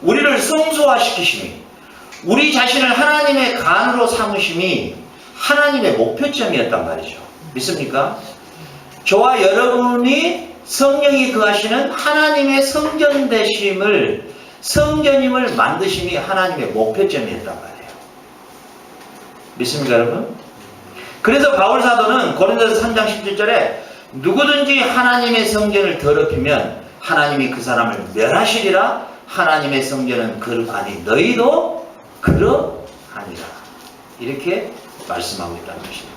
우리를 성소화시키심이, 우리 자신을 하나님의 간으로 삼으심이 하나님의 목표점이었단 말이죠. 믿습니까? 저와 여러분이 성령이 거하시는 하나님의 성전임을 만드심이 하나님의 목표점이었단 말이에요. 믿습니까, 여러분? 그래서 바울 사도는 고린도서 3장 17절에 누구든지 하나님의 성전을 더럽히면 하나님이 그 사람을 멸하시리라. 하나님의 성전은 거룩하니 너희도 그러하니라. 이렇게 말씀하고 있다는 것입니다.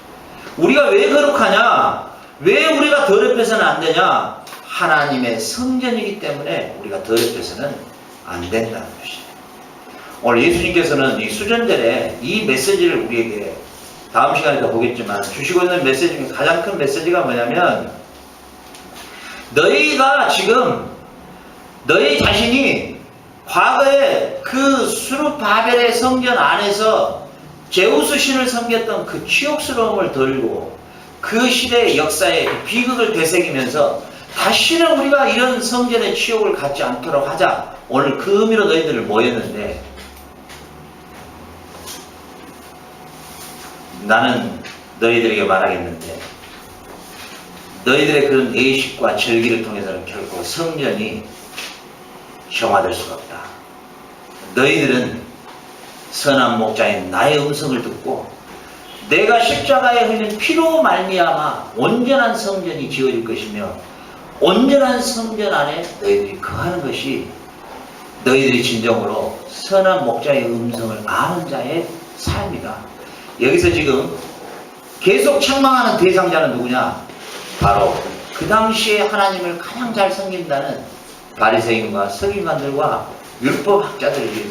우리가 왜 거룩하냐? 왜 우리가 더럽혀서는 안 되냐? 하나님의 성전이기 때문에 우리가 더럽혀서는 안 된다는 것입니다. 오늘 예수님께서는 이 수전절에 이 메시지를 우리에게 다음 시간에도 보겠지만 주시고 있는 메시지 중에 가장 큰 메시지가 뭐냐면, 너희가 지금 너희 자신이 과거에 그 수르바벨의 성전 안에서 제우스 신을 섬겼던 그 치욕스러움을 덜고 그 시대의 역사의 비극을 되새기면서 다시는 우리가 이런 성전의 치욕을 갖지 않도록 하자. 오늘 그 의미로 너희들을 모였는데, 나는 너희들에게 말하겠는데 너희들의 그런 예식과 절기를 통해서는 결코 성전이 정화될 수가 없다. 너희들은 선한 목자인 나의 음성을 듣고 내가 십자가에 흘린 피로 말미암아 온전한 성전이 지어질 것이며 온전한 성전 안에 너희들이 거하는 것이 너희들이 진정으로 선한 목자의 음성을 아는 자의 삶이다. 여기서 지금 계속 책망하는 대상자는 누구냐? 바로 그 당시에 하나님을 가장 잘 섬긴다는 바리새인과 서기관들과 율법학자들에게,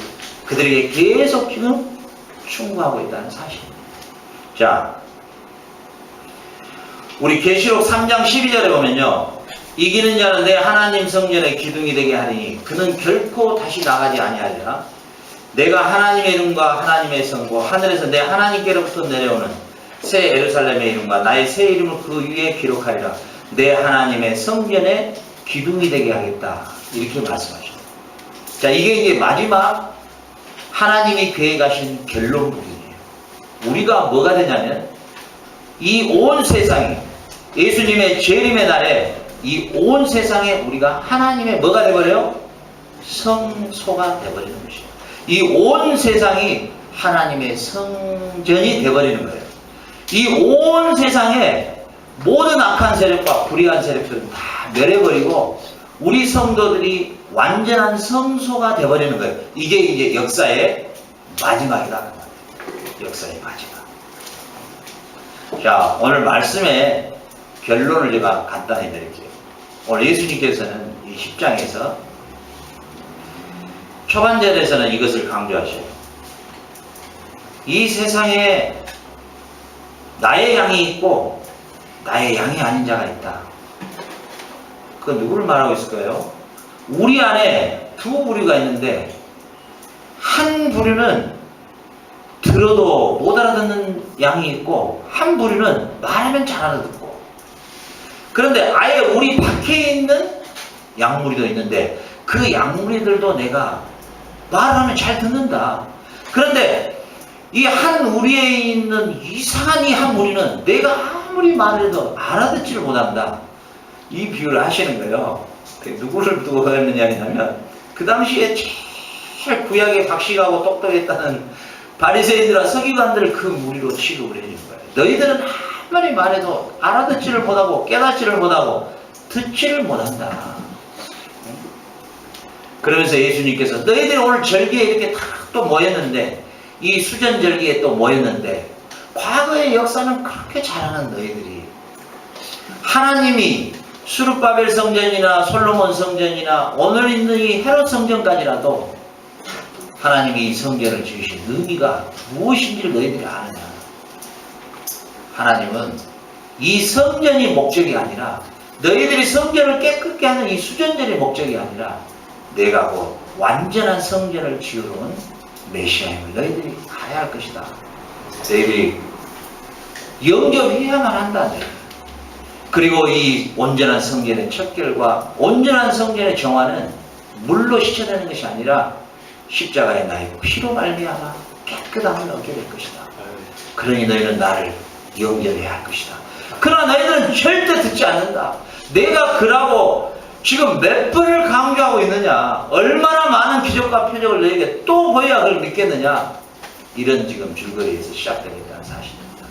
그들에게 계속 지금 충고하고 있다는 사실입니다. 자, 우리 계시록 3장 12절에 보면요, 이기는 자는 내 하나님 성전의 기둥이 되게 하리니 그는 결코 다시 나가지 아니하리라. 내가 하나님의 이름과 하나님의 성과 하늘에서 내 하나님께로부터 내려오는 새 예루살렘의 이름과 나의 새 이름을 그 위에 기록하리라. 내 하나님의 성전의 기둥이 되게 하겠다. 이렇게 말씀하십니다. 자, 이게 이제 마지막 하나님이 계획하신 결론 부분이에요. 우리가 뭐가 되냐면 이 온 세상이 예수님의 재림의 날에 이 온 세상에 우리가 하나님의 뭐가 되버려요? 성소가 되버리는 것이에요. 이 온 세상이 하나님의 성전이 되버리는 거예요. 이 온 세상에 모든 악한 세력과 불의한 세력들은 다 멸해버리고 우리 성도들이 완전한 성소가 되버리는 거예요. 이게 이제 역사의 마지막이다. 역사의 마지막. 자, 오늘 말씀의 결론을 제가 간단히 드릴게요. 오늘 예수님께서는 이 10장에서 초반절에서는 이것을 강조하셔요. 이 세상에 나의 양이 있고 나의 양이 아닌 자가 있다. 그 누구를 말하고 있을까요? 우리 안에 두 부류가 있는데 한 부류는 들어도 못 알아듣는 양이 있고 한 부류는 말하면 잘 알아듣고, 그런데 아예 우리 밖에 있는 양무리도 있는데 그 양무리들도 내가 말하면 잘 듣는다. 그런데 이 한 우리에 있는 이상한 이 한 무리는 내가 아무리 말해도 알아듣지를 못한다. 이 비유를 하시는 거예요. 누구를 두고 했느냐 하면 그 당시에 제일 구약에 박식하고 똑똑했다는 바리새인들과 서기관들을 그 무리로 취급을 해주는 거예요. 너희들은 아무리 말해도 알아듣지를 못하고 깨닫지를 못하고 듣지를 못한다. 그러면서 예수님께서 너희들이 오늘 절기에 이렇게 다 또 모였는데, 이 수전 절기에 또 모였는데 과거의 역사는 그렇게 잘하는 너희들이 하나님이 수르바벨 성전이나 솔로몬 성전이나 오늘 있는 이 헤롯 성전까지라도 하나님이 이 성전을 지으신 의미가 무엇인지를 너희들이 아느냐. 하나님은 이 성전이 목적이 아니라, 너희들이 성전을 깨끗게 하는 이 수전절이 목적이 아니라 내가 곧 완전한 성전을 지으러 온 메시아임을 너희들이 알아야 할 것이다. 너희들이 영접해야만 한다. 그리고 이 온전한 성전의 척결과 온전한 성전의 정화는 물로 시켜내는 것이 아니라 십자가의 나의 피로 말미암아 깨끗함을 얻게 될 것이다. 그러니 너희는 나를 영접해야 할 것이다. 그러나 너희들은 절대 듣지 않는다. 내가 그라고 지금 몇 번을 강조하고 있느냐? 얼마나 많은 기적과 표적을 너에게 또 보여야 그걸 믿겠느냐? 이런 지금 줄거리에서 시작되겠다는 사실입니다.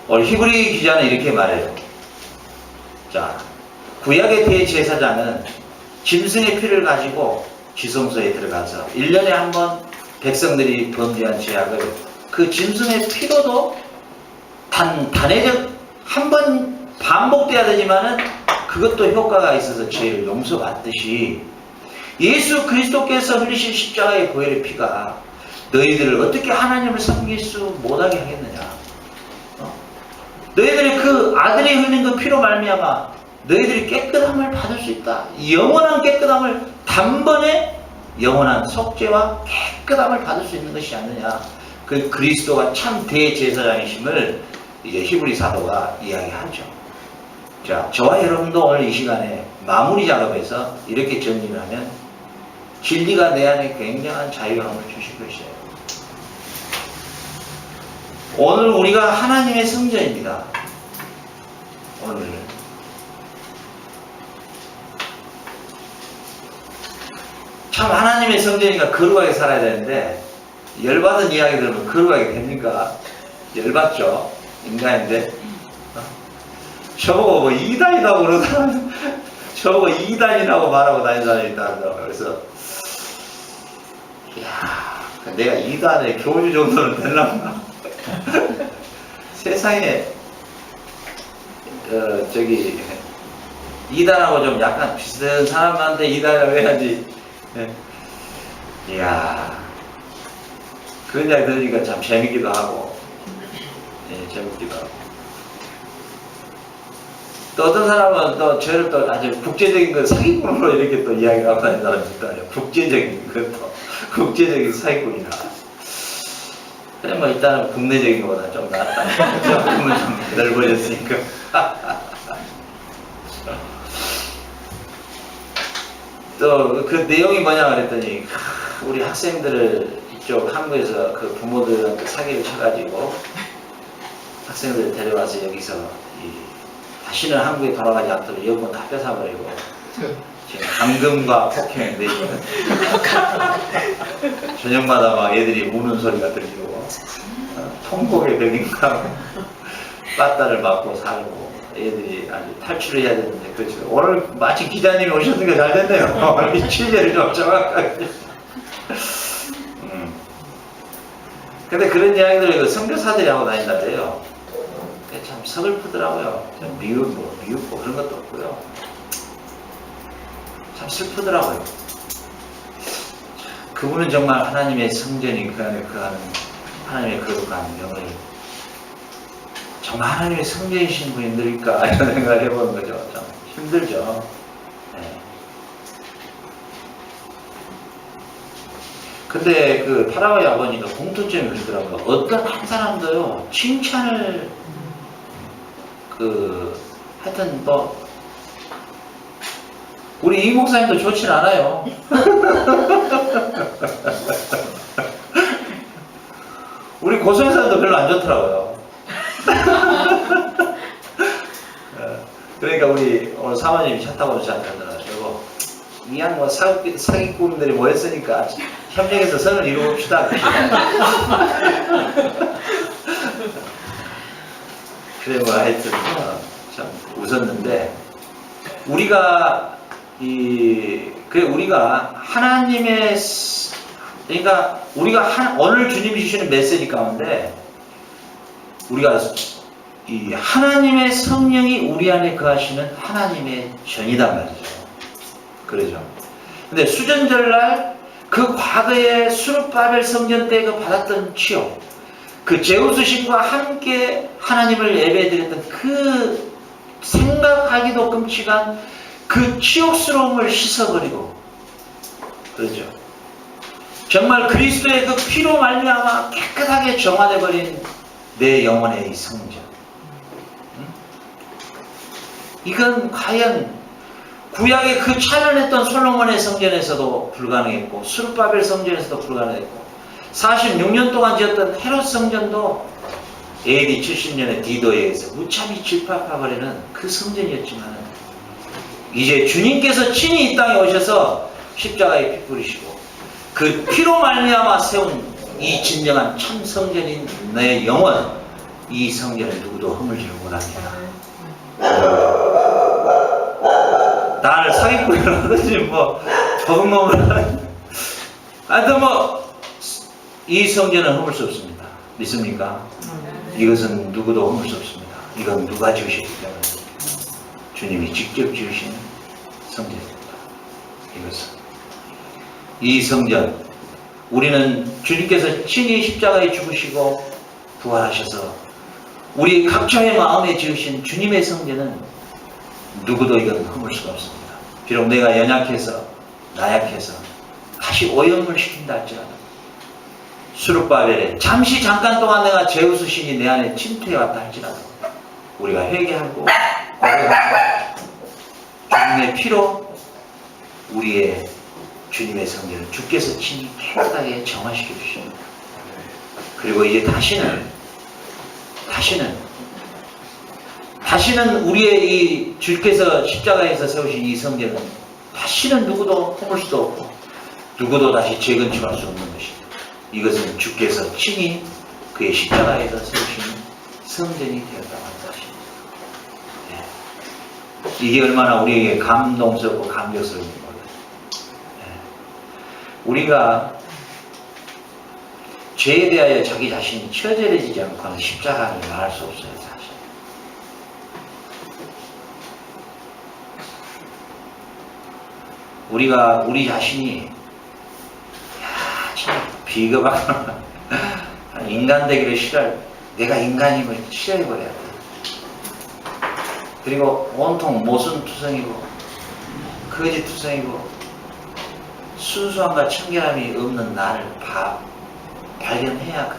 오늘 히브리 기자는 이렇게 말해요. 자, 구약의 대제사장은 짐승의 피를 가지고 지성소에 들어가서 1년에 한 번 백성들이 범죄한 죄악을 그 짐승의 피로도 단회적 한 번 반복돼야 되지만은 그것도 효과가 있어서 죄를 용서받듯이 예수 그리스도께서 흘리신 십자가의 보혈의 피가 너희들을 어떻게 하나님을 섬길 수 못하게 하겠느냐? 너희들이 그 아들이 흘린 그 피로 말미암아 너희들이 깨끗함을 받을 수 있다. 영원한 깨끗함을 단번에 영원한 속죄와 깨끗함을 받을 수 있는 것이 아니냐. 그 그리스도가 참 대제사장이심을 이제 히브리 사도가 이야기하죠. 자, 저와 여러분도 오늘 이 시간에 마무리 작업에서 이렇게 정리를 하면 진리가 내 안에 굉장한 자유함을 주실 것이에요. 오늘 우리가 하나님의 성전입니다. 오늘 참 하나님의 성전이니까 거룩하게 살아야 되는데 열받은 이야기 들으면 거룩하게 됩니까? 열받죠? 인간인데 저보고 뭐 이단이라고 그러는 사람 저보고 이단이라고 말하고 다니는 사람이 있다더라고요. 그래서 이야, 내가 이단의 교주 정도는 되려나? 세상에 저기 이단하고 좀 약간 비슷한 사람한테 이단이라고 해야지. 이야, 그런 이야기 들으니까 참 재밌기도 하고, 재밌기도 하고. 또 어떤 사람은 또 저를 또 아주 국제적인 그 사기꾼으로 이렇게 또 이야기를 하고 다니는 사람이 있다요. 국제적인 것도, 국제적인 사기꾼이라. 그래, 뭐 일단은 국내적인 것보다 좀 낫다. 조금은 좀 넓어졌으니까. 또 그 내용이 뭐냐 그랬더니 우리 학생들을 이쪽 한국에서 그 부모들한테 사기를 쳐가지고 학생들을 데려와서 여기서 다시는 한국에 돌아가지 않도록 여권 다 뺏어버리고 지금 감금과 폭행을 내리는 저녁마다 막 애들이 우는 소리가 들리고 통곡의 벽인가 빠따를 맞고 살고 애들이 아주 탈출을 해야 되는데 그렇죠. 오늘 마침 기자님이 오셨으니까 잘 됐네요. 이 취재를 좀 정확하게. 근데 그런 이야기들을 선교사들이 하고 다닌다는데요. 참 서글프더라고요. 미흡고 그런 것도 없고요. 참 슬프더라고요. 그분은 정말 하나님의 성전이 그 안에 거하는 하나님의 거룩한 명을 정말 하나님의 성전이신 분들일까 이런 생각을 해보는 거죠. 좀 힘들죠. 네. 근데 그 파라과이 아버지가 공통점이 그러더라고요. 어떤 한 사람도요 칭찬을 하여튼 뭐 우리 이 목사님도 좋진 않아요. 우리 고성사님도 별로 안 좋더라고요. 그러니까 우리 오늘 사모님이 차 타고 저한테 하더라고요. 여보, 이양 뭐 사기꾼들이 모였으니까 협력해서 선을 이루봅시다. 그래 뭐 하여튼 참 웃었는데 우리가 우리가 하나님의 그러니까 우리가 오늘 주님이 주시는 메시지 가운데 우리가 이 하나님의 성령이 우리 안에 거하시는 하나님의 전이단 말이죠. 그러죠. 근데 수전절날 그 과거의 수르바벨 성전 때 그 받았던 치욕, 그 제우스 신과 함께 하나님을 예배드렸던 그 생각하기도 끔찍한 그 치욕스러움을 씻어버리고, 그렇죠. 정말 그리스도의 그 피로 말미암아 깨끗하게 정화돼 버린 내 영혼의 이 성전. 이건 과연 구약의 그 찬란했던 솔로몬의 성전에서도 불가능했고 수르바벨 성전에서도 불가능했고 46년 동안 지었던 헤롯 성전도 AD 70년에 디도에 의해서 무참히 질파파버리는 그 성전이었지만 이제 주님께서 친히 이 땅에 오셔서 십자가에 피 뿌리시고 그 피로 말미암아 세운 이 진정한 참 성전인 내 영혼, 이 성전을 누구도 허물지 못합니다. 나를 사기꾼이라 하든지 뭐 버금놈을 하든지 하여튼 뭐 이 성전은 허물 수 없습니다. 믿습니까? 이것은 누구도 허물 수 없습니다. 이건 누가 지으셨기 때문에 주님이 직접 지으신 성전입니다. 이것은 이 성전, 우리는 주님께서 친히 십자가에 죽으시고 부활하셔서 우리 각자의 마음에 지으신 주님의 성전은 누구도 이건 허물 수가 없습니다. 비록 내가 연약해서 나약해서 다시 오염을 시킨다 할지라도 수르바벨에 잠깐 동안 내가 제우스 신이 내 안에 침투해 왔다 할지라도 우리가 회개하고 고백하고 주님의 피로 우리의 주님의 성전을 주께서 친히 깨끗하게 정화시켜 주십니다. 그리고 이제 다시는 우리의 이 주께서 십자가에서 세우신 이 성전은 다시는 누구도 허물 수도 없고 누구도 다시 재건축할 수 없는 것입니다. 이것은 주께서 친히 그의 십자가에서 세우신 성전이 되었다고 하는 것입니다. 네. 이게 얼마나 우리에게 감동스럽고 감격스러운 거예요. 네. 우리가 죄에 대하여 자기 자신이 처절해지지 않고는 십자가를 말할 수 없어요, 사실. 우리가 우리 자신이 참 비겁하구나. 인간 되기를 싫어할, 내가 인간임을 싫어해버려야 돼. 그리고 온통 모순투성이고 거짓투성이고 순수함과 청결함이 없는 나를 발견해야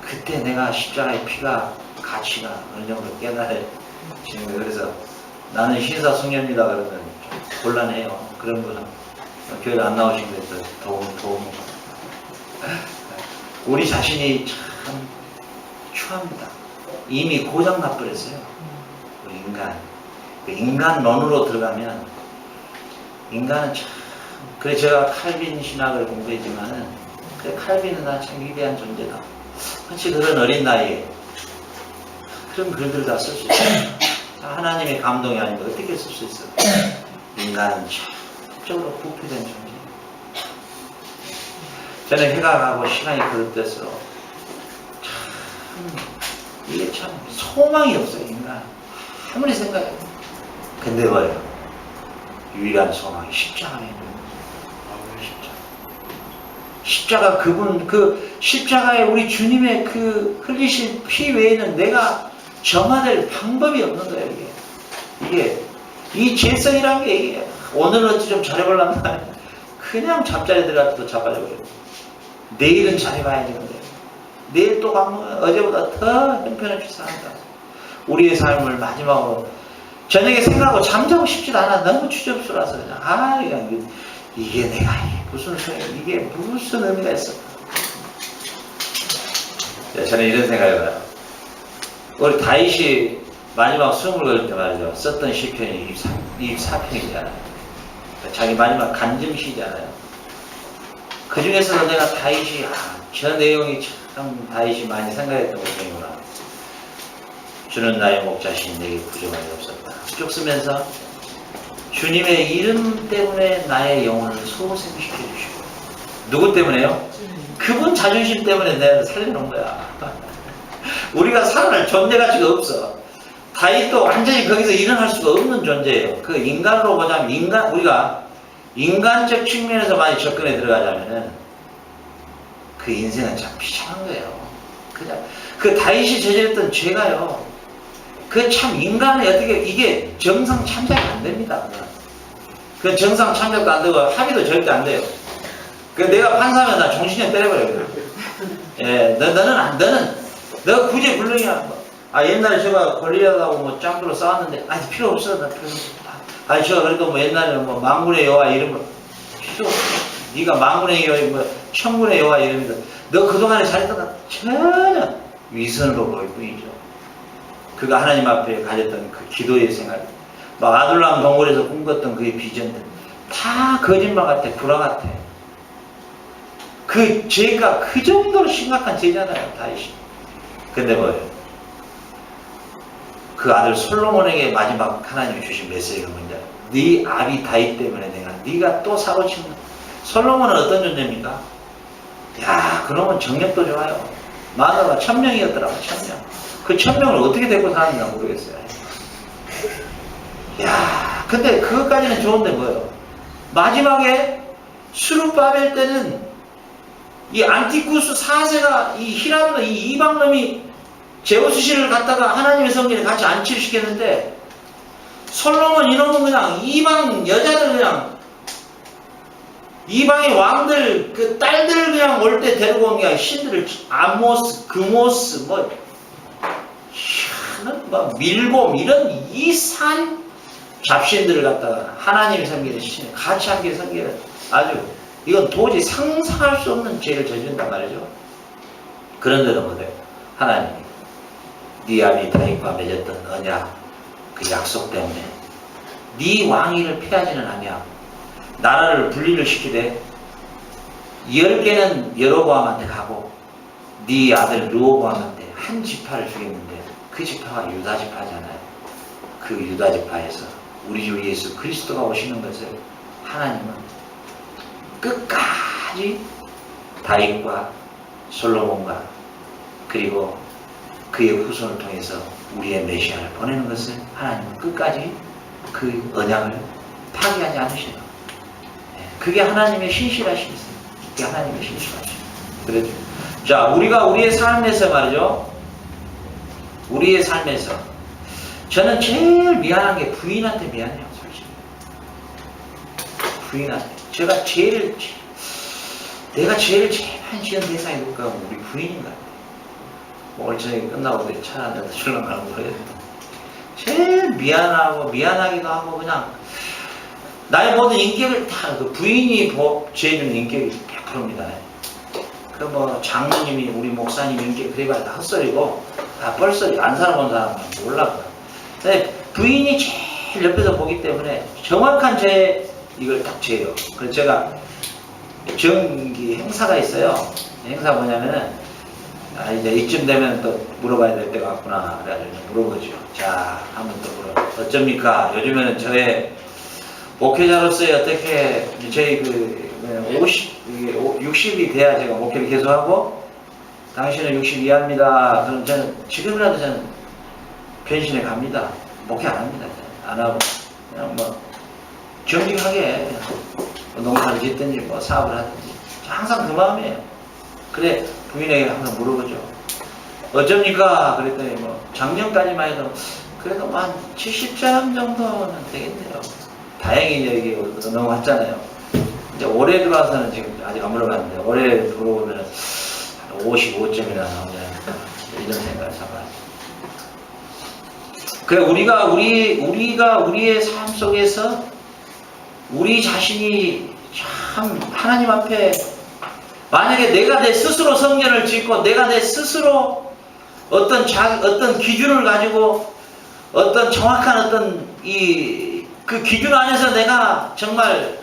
그때 내가 십자가의 피가 가치가 어느 정도 깨달아지는 거예요. 그래서 나는 신사숙녀입니다 그러면 좀 곤란해요. 그런 분은 교회 안 나오신 거에서 도움. 우리 자신이 참 추합니다. 이미 고장 나버렸어요. 우리 인간론으로 들어가면 인간은 참, 그래 제가 칼빈 신학을 공부했지만은 그래 칼빈은 나 참 위대한 존재다. 같이 그런 어린 나이에 그런 글들 다 쓸 수 있어요. 하나님의 감동이 아닌데 어떻게 쓸 수 있어? 인간은 전적으로 부패된 존재. 저는 해가 가고 시간이 거듭돼서 참 이게 참 소망이 없어요. 인간 아무리 생각해도. 근데 뭐예요? 유일한 소망이 십자가에 있는 십자가 그분 그 십자가에 우리 주님의 그 흘리신 피 외에는 내가 정화될 방법이 없는 거예요. 이게 이 죄성이라는 게 이게 오늘 어찌 좀 잘해보려면 그냥 잠자리 들어가도 자빠져버려요. 내일은 잘해봐야 되는데 내일 또 가면 어제보다 더 형편없이 산다. 우리의 삶을 마지막으로 저녁에 생각하고 잠자고 싶지도 않아. 너무 추접스러워서 그냥 이게 내가 무슨 소리야. 이게 무슨 의미가 있어. 저는 이런 생각을 해요. 우리 다윗이 마지막 숨을 걸을 때 말이죠. 썼던 시편이 24편이잖아요. 자기 마지막 간증시잖아요. 그 중에서도 내가 다윗이 저 내용이 참 다윗이 많이 생각했던 내용이구나. 주는 나의 목자신 내게 부족함이 없었다. 쭉 쓰면서 주님의 이름 때문에 나의 영혼을 소생시켜 주시고 누구 때문에요? 그분 자존심 때문에 내가 살려놓은 거야. 우리가 살아날 존재 가치가 없어. 다윗도 완전히 거기서 일어날 수가 없는 존재예요. 그 인간으로 보자면 우리가 인간적 측면에서 많이 접근해 들어가자면은 그 인생은 참 비참한 거예요. 그냥 그 다윗이 저질렀던 죄가요. 그 참 인간이 어떻게 이게 정상 참작이 안 됩니다. 그 정상 참작도 안 되고 합의도 절대 안 돼요. 그 내가 판사면 나 종신형 때려버려요. 예, 너는 너 구제불능이야. 아 옛날에 제가 골리앗하고 뭐 짱구로 싸웠는데 아니 필요 없어 나 필요 없어. 아니 제가 그래도 뭐 옛날에 뭐 망군의 여와 이런 거 필요 없어. 네가 망군의 여와 뭐 천군의 여와 이러면서 너 그동안에 잘했던 전혀 위선으로 보일 뿐이죠. 그가 하나님 앞에 가졌던 그 기도의 생활, 막 아둘람 동굴에서 꿈꿨던 그의 비전들 다 거짓말 같아, 구라 같아. 그 죄가 그 정도로 심각한 죄잖아요, 다윗이. 근데 뭐예요? 그 아들 솔로몬에게 마지막 하나님이 주신 메시지가 뭔지 알아요? 네 아비 다윗 때문에 내가 네가 또 사고치는. 솔로몬은 어떤 존재입니까? 야, 그놈은 정력도 좋아요. 마누라가 1000명이었더라고, 1000명. 그 1000명을 어떻게 데리고 사는가 모르겠어요. 야, 근데 그것까지는 좋은데 뭐예요? 마지막에 수르바벨 때는 이 안티쿠스 4세가 이 히람노 이 이방놈이 제우스씨를 갖다가 하나님의 성전에 같이 안치를 시켰는데 솔로몬 이놈은 그냥 이방 여자들 그냥 이방의 왕들 그 딸들 그냥 올 때 데리고 온 게 아니라 신들을 아모스, 그모스 뭐 밀곰 이런 이산 잡신들을 갖다가 하나님의 성전에 같이 함께 성전에 아주 이건 도저히 상상할 수 없는 죄를 저지른단 말이죠. 그런데도 뭐래요? 하나님이 네 아비 다윗과 맺었던 언약 그 약속 때문에 네 왕위를 폐하지는 아니하고 나라를 분리를 시키되 10개는 여로보암한테 가고 네 아들 르호보암한테 한 지파를 주겠는데 그 지파가 유다 지파잖아요. 그 유다 지파에서 우리 주 예수 그리스도가 오시는 것을 하나님은 끝까지 다윗과 솔로몬과 그리고 그의 후손을 통해서 우리의 메시아를 보내는 것을 하나님은 끝까지 그 언약을 파기하지 않으셔요. 그게 하나님의 신실하심이세요. 그게 하나님의 신실하심. 그렇죠. 자, 우리가 우리의 삶에서 말이죠. 우리의 삶에서 저는 제일 미안한 게 부인한테 미안해요. 솔직히. 부인한테. 내가 제일 한시간 대상이 누굴까 하면 우리 부인인 것 같아요. 오늘 저녁에 끝나고 차 한잔 술랑 가는 거예요. 제일 미안하기도 하고 그냥 나의 모든 인격을 다 그 부인이 죄주는 인격이 100%입니다. 그 뭐 장로님이 우리 목사님 인격 그래봐야 다 헛소리고 다 뻘소리 안 살아본 사람은 몰라. 근데 부인이 제일 옆에서 보기 때문에 정확한 이걸 딱 죄요. 그래서 제가 정기 행사가 있어요. 행사 뭐냐면은 이제 이쯤 되면 또 물어봐야 될 때가 왔구나. 그래가지고 물어보죠. 자, 한번 또 물어. 어쩝니까? 요즘에는 저의 목회자로서의 어떻게 저희 60이 돼야 제가 목회를 계속하고 당신은 60 이하입니다. 그럼 저는 지금이라도 저는 변신해 갑니다. 목회 안 합니다. 안 하고 그냥 뭐 정직하게 농사를 짓든지 뭐 사업을 하든지 항상 그 마음이에요. 그래 부인에게 항상 물어보죠. 어쩝니까? 그랬더니 뭐 작년까지만 해도 그래도 한 70점 정도는 되겠네요. 다행히 이제 이게 넘어갔잖아요. 이제 올해 들어와서는 지금 아직 안 물어봤는데 올해 들어오면 55점이나 나오지 않을까 이런 생각을 잡아요. 그래 우리가 우리의 삶 속에서 우리 자신이 참 하나님 앞에 만약에 내가 내 스스로 성전을 짓고 내가 내 스스로 어떤 기준을 가지고 어떤 정확한 그 기준 안에서 내가 정말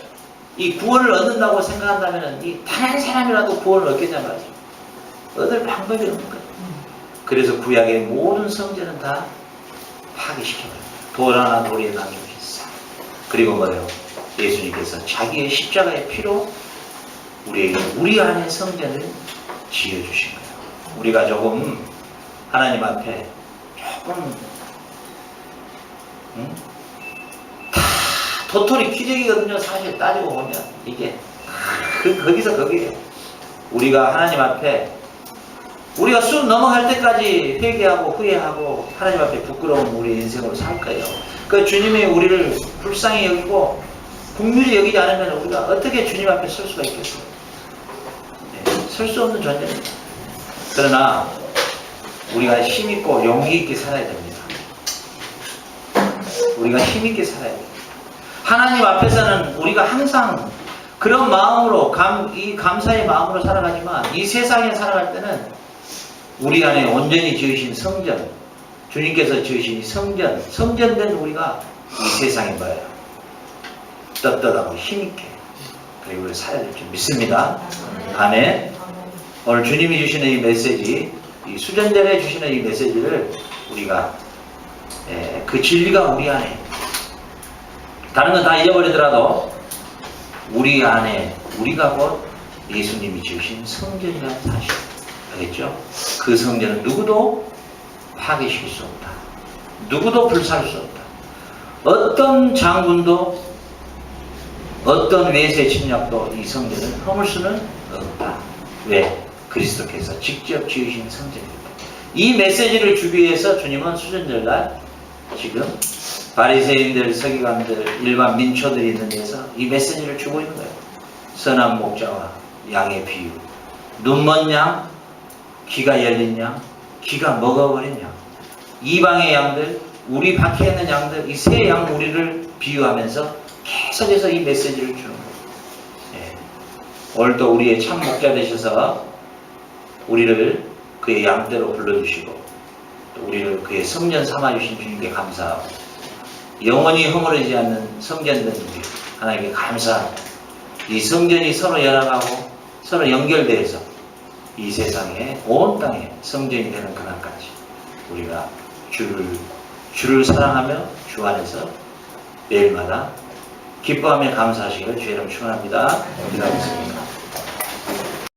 이 구원을 얻는다고 생각한다면 이 단 한 사람이라도 구원을 얻겠냐 말이죠. 얻을 방법이 없는 거예요. 그래서 구약의 모든 성전은 다 파괴시켜버려요. 돌 하나 돌에 남겨주셨어요. 그리고 뭐예요? 예수님께서 자기의 십자가의 피로 우리에게 우리 안에 성전을 지어주신 거예요. 우리가 조금 하나님 앞에 조금 다 도토리 키재기거든요. 사실 따지고 보면 이게 거기서 거기에요. 우리가 하나님 앞에 우리가 쑥 넘어갈 때까지 회개하고 후회하고 하나님 앞에 부끄러운 우리 인생으로 살 거예요. 그 주님이 우리를 불쌍히 여기고 긍휼히 여기지 않으면 우리가 어떻게 주님 앞에 설 수가 있겠어요? 설 수 없는 존재입니다. 그러나 우리가 힘있고 용기있게 살아야 됩니다. 우리가 힘있게 살아야 돼요. 하나님 앞에서는 우리가 항상 그런 마음으로 이 감사의 마음으로 살아가지만 이 세상에 살아갈 때는 우리 안에 온전히 지으신 성전, 주님께서 지으신 이 성전된 우리가 이 세상에 뭐예요? 떳떳하고 힘있게 그리고 우리 살아야 될 줄 믿습니다. 아멘. 오늘 주님이 주시는 이 메시지, 이 수전절에 주시는 이 메시지를 우리가 그 진리가 우리 안에, 다른 건 다 잊어버리더라도 우리 안에 우리가 곧 예수님이 지으신 성전이라는 사실, 알겠죠? 그 성전은 누구도 파괴시킬 수 없다. 누구도 불사할 수 없다. 어떤 장군도 어떤 외세 침략도 이 성전을 허물 수는 없다. 왜? 그리스도께서 직접 지으신 성전입니다. 이 메시지를 주기 위해서 주님은 수전절날 지금 바리새인들, 서기관들, 일반 민초들이 있는 데서 이 메시지를 주고 있는 거예요. 선한 목자와 양의 비유. 눈먼 양, 귀가 열린 양, 귀가 먹어버린 양. 이방의 양들, 우리 밖에 있는 양들, 이 세 양 우리를 비유하면서 계속해서 이 메시지를 주는 거예요. 오늘도 우리의 참 목자 되셔서 우리를 그의 양대로 불러주시고 또 우리를 그의 성전 삼아주신 주님께 감사하고 영원히 허물어지지 않는 성전된 우리 하나님께 감사하고 이 성전이 서로 연합하고 서로 연결되어서 이 세상에 온 땅에 성전이 되는 그날까지 우리가 주를 사랑하며 주 안에서 매일마다 기뻐하며 감사하시기를 주의 이름 축원합니다. 기도하겠습니다.